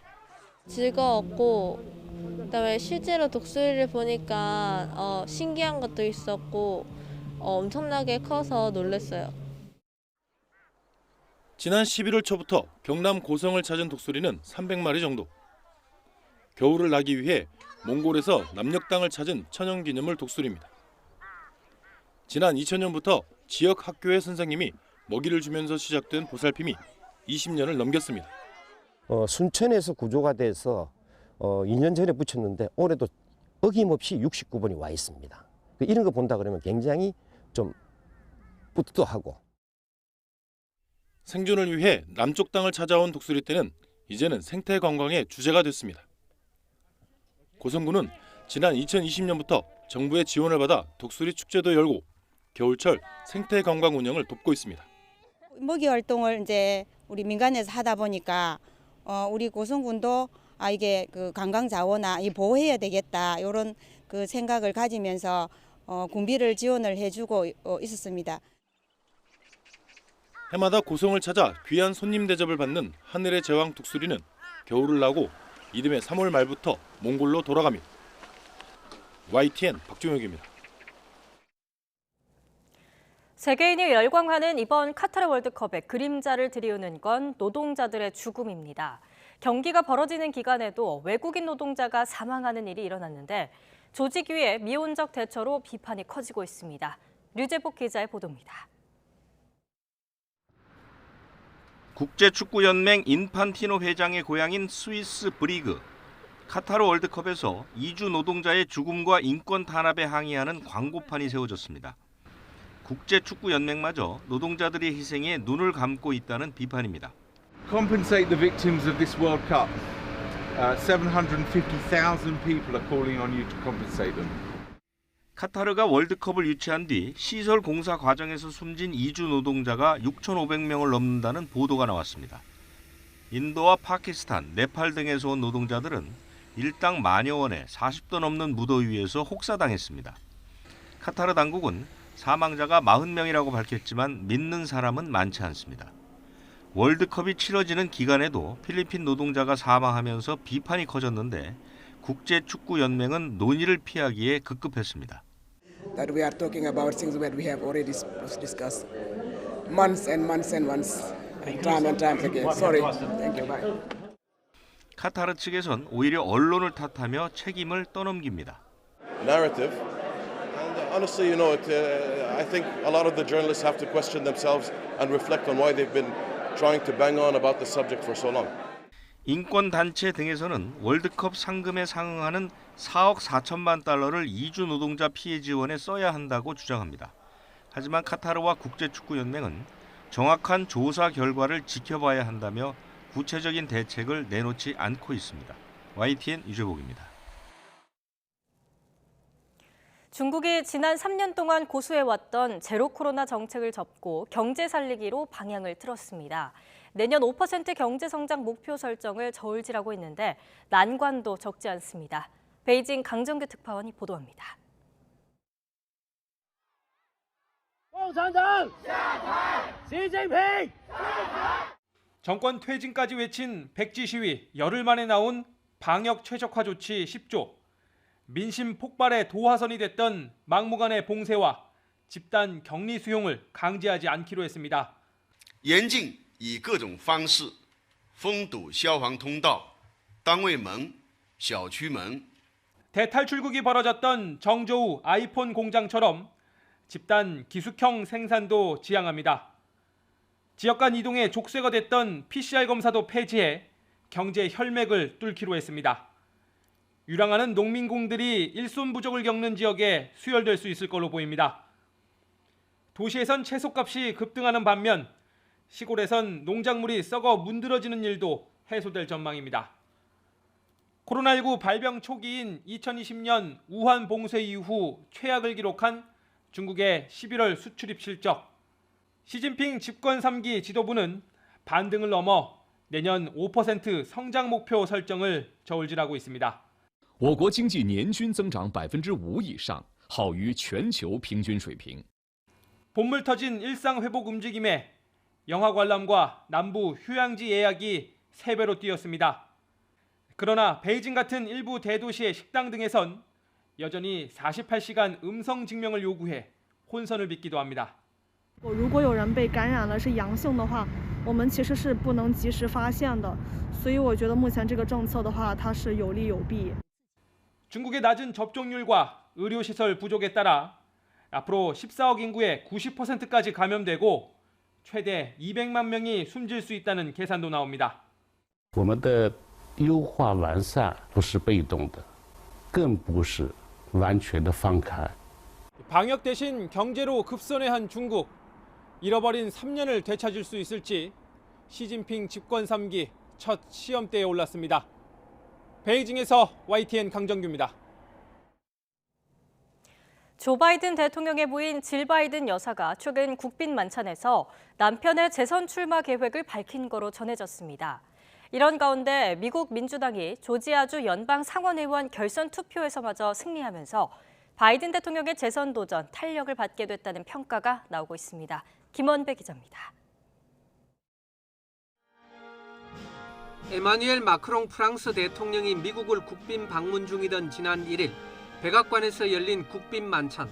즐거웠고 그다음에 실제로 독수리를 보니까 신기한 것도 있었고 엄청나게 커서 놀랐어요. 지난 11월 초부터 경남 고성을 찾은 독수리는 300마리 정도. 겨울을 나기 위해 몽골에서 남녘 땅을 찾은 천연기념물 독수리입니다. 지난 2000년부터 지역 학교의 선생님이 먹이를 주면서 시작된 보살핌이 20년을 넘겼습니다. 순천에서 구조가 돼서 2년 전에 붙였는데 올해도 어김없이 69번이 와 있습니다. 이런 거 본다 그러면 굉장히 좀 뿌듯하고. 생존을 위해 남쪽 땅을 찾아온 독수리떼는 이제는 생태 관광의 주제가 됐습니다. 고성군은 지난 2020년부터 정부의 지원을 받아 독수리 축제도 열고 겨울철 생태 관광 운영을 돕고 있습니다. 먹이 활동을 이제 우리 민간에서 하다 보니까 우리 고성군도 이게 그 관광 자원화 보호해야 되겠다 이런 그 생각을 가지면서 군비를 지원을 해주고 있었습니다. 해마다 고성을 찾아 귀한 손님 대접을 받는 하늘의 제왕 독수리는 겨울을 나고 이듬해 3월 말부터 몽골로 돌아갑니다. YTN 박종혁입니다. 세계인이 열광하는 이번 카타르 월드컵에 그림자를 들이우는 건 노동자들의 죽음입니다. 경기가 벌어지는 기간에도 외국인 노동자가 사망하는 일이 일어났는데 조직위의 미온적 대처로 비판이 커지고 있습니다. 류재복 기자의 보도입니다. 국제축구연맹 인판티노 회장의 고향인 스위스 브리그. 카타르 월드컵에서 이주 노동자의 죽음과 인권 탄압에 항의하는 광고판이 세워졌습니다. 국제축구연맹마저 노동자들의 희생에 눈을 감고 있다는 비판입니다. Compensate the victims of this World Cup. 750,000 people are calling on you to compensate them. 카타르가 월드컵을 유치한 뒤 시설 공사 과정에서 숨진 이주 노동자가 6,500명을 넘는다는 보도가 나왔습니다. 인도와 파키스탄, 네팔 등에서 온 노동자들은 일당 만여 원에 40도 넘는 무더위에서 혹사당했습니다. 카타르 당국은 사망자가 40명이라고 밝혔지만 믿는 사람은 많지 않습니다. 월드컵이 치러지는 기간에도 필리핀 노동자가 사망하면서 비판이 커졌는데 국제축구연맹은 논의를 피하기에 급급했습니다. That we are talking about things that we have already discussed months and months and months, time and time again. Sorry. Thank you. Bye. 카타르 측에선 오히려 언론을 탓하며 책임을 떠넘깁니다. Narrative. And honestly, I think a lot of the journalists have to question themselves and reflect on why they've been trying to bang on about the subject for so long. 인권단체 등에서는 월드컵 상금에 상응하는 4억 4천만 달러를 이주 노동자 피해 지원에 써야 한다고 주장합니다. 하지만 카타르와 국제축구연맹은 정확한 조사 결과를 지켜봐야 한다며 구체적인 대책을 내놓지 않고 있습니다. YTN 유재복입니다. 중국이 지난 3년 동안 고수해왔던 제로 코로나 정책을 접고 경제 살리기로 방향을 틀었습니다. 내년 5% 경제 성장 목표 설정을 저울질하고 있는데 난관도 적지 않습니다. 베이징 강정규 특파원이 보도합니다. 정권 퇴진까지 외친 백지 시위, 열흘 만에 나온 방역 최적화 조치 10조. 민심 폭발의 도화선이 됐던 막무가내 봉쇄와 집단 격리 수용을 강제하지 않기로 했습니다. 严禁以各种方式封堵消防通道、单位门、小区门。 대탈출국이 벌어졌던 정저우 아이폰 공장처럼 집단 기숙형 생산도 지향합니다. 지역 간 이동에 족쇄가 됐던 PCR 검사도 폐지해 경제 혈맥을 뚫기로 했습니다. 유랑하는 농민공들이 일손 부족을 겪는 지역에 수혈될 수 있을 걸로 보입니다. 도시에선 채소값이 급등하는 반면 시골에선 농작물이 썩어 문드러지는 일도 해소될 전망입니다. 코로나19 발병 초기인 2020년 우한 봉쇄 이후 최악을 기록한 중국의 11월 수출입 실적. 시진핑 집권 3기 지도부는 반등을 넘어 내년 5% 성장 목표 설정을 저울질하고 있습니다. 我国经济年均增长5%以上，好于全球平均水平。 봄물 터진 일상 회복 움직임에 영화 관람과 남부 휴양지 예약이 3배로 뛰었습니다. 그러나 베이징 같은 일부 대도시의 식당 등에선 여전히 48시간 음성 증명을 요구해 혼선을 빚기도 합니다. 如果有人被感染了是阳性的话，我们其实是不能及时发现的，所以我觉得目前这个政策的话，它是有利有弊。 중국의 낮은 접종률과 의료시설 부족에 따라 앞으로 14억 인구의 90%까지 감염되고 최대 200만 명이 숨질 수 있다는 계산도 나옵니다. 我们的优化完善不是被动的，更不是完全的放开。 방역 대신 경제로 급선회한 중국. 잃어버린 3년을 되찾을 수 있을지 시진핑 집권 3기 첫 시험대에 올랐습니다. 베이징에서 YTN 강정규입니다. 조 바이든 대통령의 부인 질 바이든 여사가 최근 국빈 만찬에서 남편의 재선 출마 계획을 밝힌 거로 전해졌습니다. 이런 가운데 미국 민주당이 조지아주 연방 상원의원 결선 투표에서마저 승리하면서 바이든 대통령의 재선 도전 탄력을 받게 됐다는 평가가 나오고 있습니다. 김원배 기자입니다. 에마뉘엘 마크롱 프랑스 대통령이 미국을 국빈 방문 중이던 지난 1일 백악관에서 열린 국빈 만찬.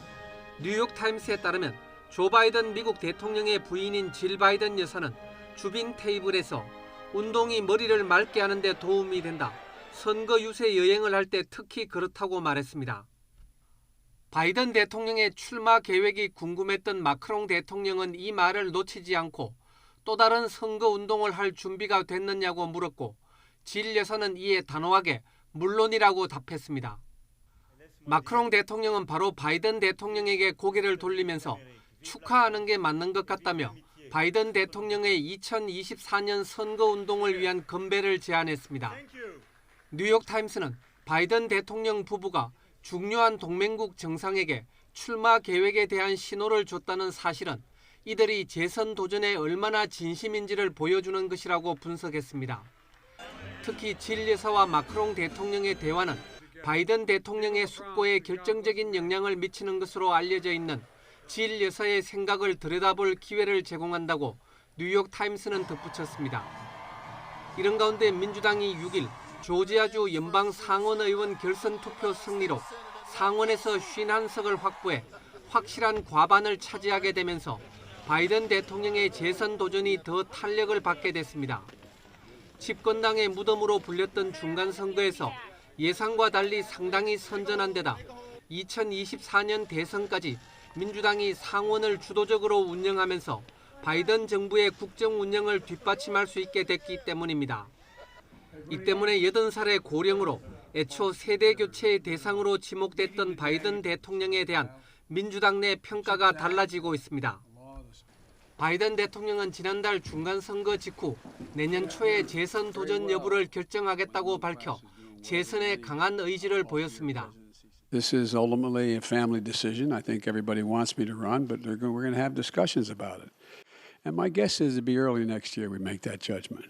뉴욕타임스에 따르면 조 바이든 미국 대통령의 부인인 질 바이든 여사는 주빈 테이블에서 운동이 머리를 맑게 하는 데 도움이 된다. 선거 유세 여행을 할 때 특히 그렇다고 말했습니다. 바이든 대통령의 출마 계획이 궁금했던 마크롱 대통령은 이 말을 놓치지 않고 또 다른 선거 운동을 할 준비가 됐느냐고 물었고 질 여사는 이에 단호하게 물론이라고 답했습니다. 마크롱 대통령은 바로 바이든 대통령에게 고개를 돌리면서 축하하는 게 맞는 것 같다며 바이든 대통령의 2024년 선거 운동을 위한 건배를 제안했습니다. 뉴욕타임스는 바이든 대통령 부부가 중요한 동맹국 정상에게 출마 계획에 대한 신호를 줬다는 사실은 이들이 재선 도전에 얼마나 진심인지를 보여주는 것이라고 분석했습니다. 특히 질 여사와 마크롱 대통령의 대화는 바이든 대통령의 숙고에 결정적인 영향을 미치는 것으로 알려져 있는 질 여사의 생각을 들여다볼 기회를 제공한다고 뉴욕타임스는 덧붙였습니다. 이런 가운데 민주당이 6일 조지아주 연방 상원의원 결선 투표 승리로 상원에서 51석을 확보해 확실한 과반을 차지하게 되면서 바이든 대통령의 재선 도전이 더 탄력을 받게 됐습니다. 집권당의 무덤으로 불렸던 중간선거에서 예상과 달리 상당히 선전한 데다 2024년 대선까지 민주당이 상원을 주도적으로 운영하면서 바이든 정부의 국정 운영을 뒷받침할 수 있게 됐기 때문입니다. 이 때문에 80살의 고령으로 애초 세대 교체의 대상으로 지목됐던 바이든 대통령에 대한 민주당 내 평가가 달라지고 있습니다. 바이든 대통령은 지난달 중간선거 직후 내년 초에 재선 도전 여부를 결정하겠다고 밝혀 재선에 강한 의지를 보였습니다. This is ultimately a family decision. I think everybody wants me to run, but we're going to have discussions about it. And my guess is it'll be early next year we make that judgment.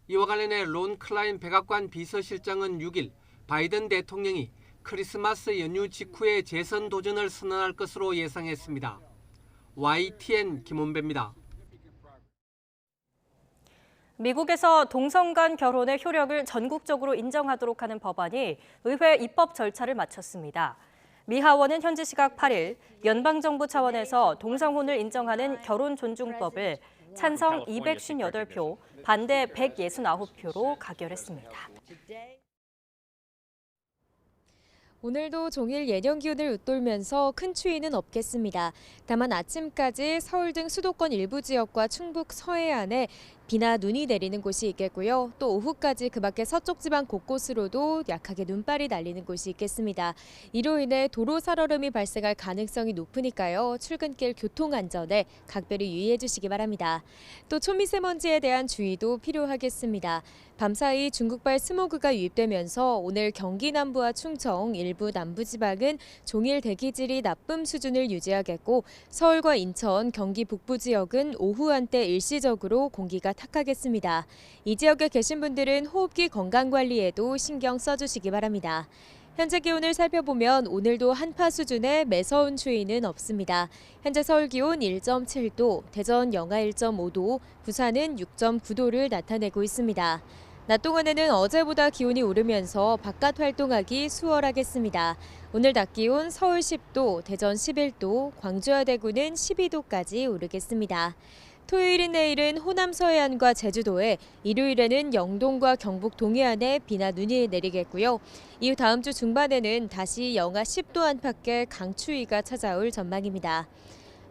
이와 관련해 론 클라인 백악관 비서실장은 6일 바이든 대통령이 크리스마스 연휴 직후에 재선 도전을 선언할 것으로 예상했습니다. YTN 김원배입니다. 미국에서 동성 간 결혼의 효력을 전국적으로 인정하도록 하는 법안이 의회 입법 절차를 마쳤습니다. 미 하원은 현지 시각 8일 연방정부 차원에서 동성혼을 인정하는 결혼존중법을 찬성 258표, 반대 169표로 가결했습니다. 오늘도 종일 예년 기온을 웃돌면서 큰 추위는 없겠습니다. 다만 아침까지 서울 등 수도권 일부 지역과 충북 서해안에 비나 눈이 내리는 곳이 있겠고요. 또 오후까지 그 밖에 서쪽 지방 곳곳으로도 약하게 눈발이 날리는 곳이 있겠습니다. 이로 인해 도로 살얼음이 발생할 가능성이 높으니까요. 출근길 교통 안전에 각별히 유의해 주시기 바랍니다. 또 초미세먼지에 대한 주의도 필요하겠습니다. 밤사이 중국발 스모그가 유입되면서 오늘 경기 남부와 충청, 일부 남부지방은 종일 대기질이 나쁨 수준을 유지하겠고 서울과 인천, 경기 북부 지역은 오후 한때 일시적으로 공기가 탁하겠습니다. 이 지역에 계신 분들은 호흡기 건강관리에도 신경 써주시기 바랍니다. 현재 기온을 살펴보면 오늘도 한파 수준의 매서운 추위는 없습니다. 현재 서울 기온 1.7도, 대전 영하 1.5도, 부산은 6.9도를 나타내고 있습니다. 낮 동안에는 어제보다 기온이 오르면서 바깥 활동하기 수월하겠습니다. 오늘 낮 기온 서울 10도, 대전 11도, 광주와 대구는 12도까지 오르겠습니다. 토요일인 내일은 호남 서해안과 제주도에, 일요일에는 영동과 경북 동해안에 비나 눈이 내리겠고요. 이후 다음 주 중반에는 다시 영하 10도 안팎의 강추위가 찾아올 전망입니다.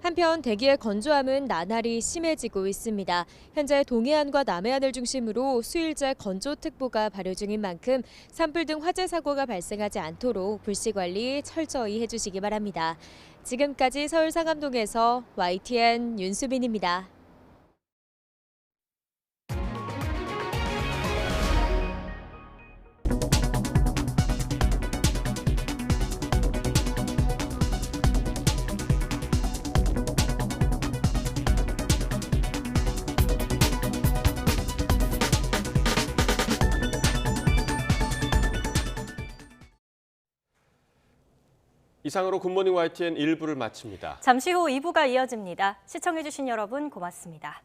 한편 대기의 건조함은 나날이 심해지고 있습니다. 현재 동해안과 남해안을 중심으로 수일제 건조특보가 발효 중인 만큼 산불 등 화재 사고가 발생하지 않도록 불씨 관리 철저히 해주시기 바랍니다. 지금까지 서울 상암동에서 YTN 윤수빈입니다. 이상으로 굿모닝 YTN 1부를 마칩니다. 잠시 후 2부가 이어집니다. 시청해주신 여러분 고맙습니다.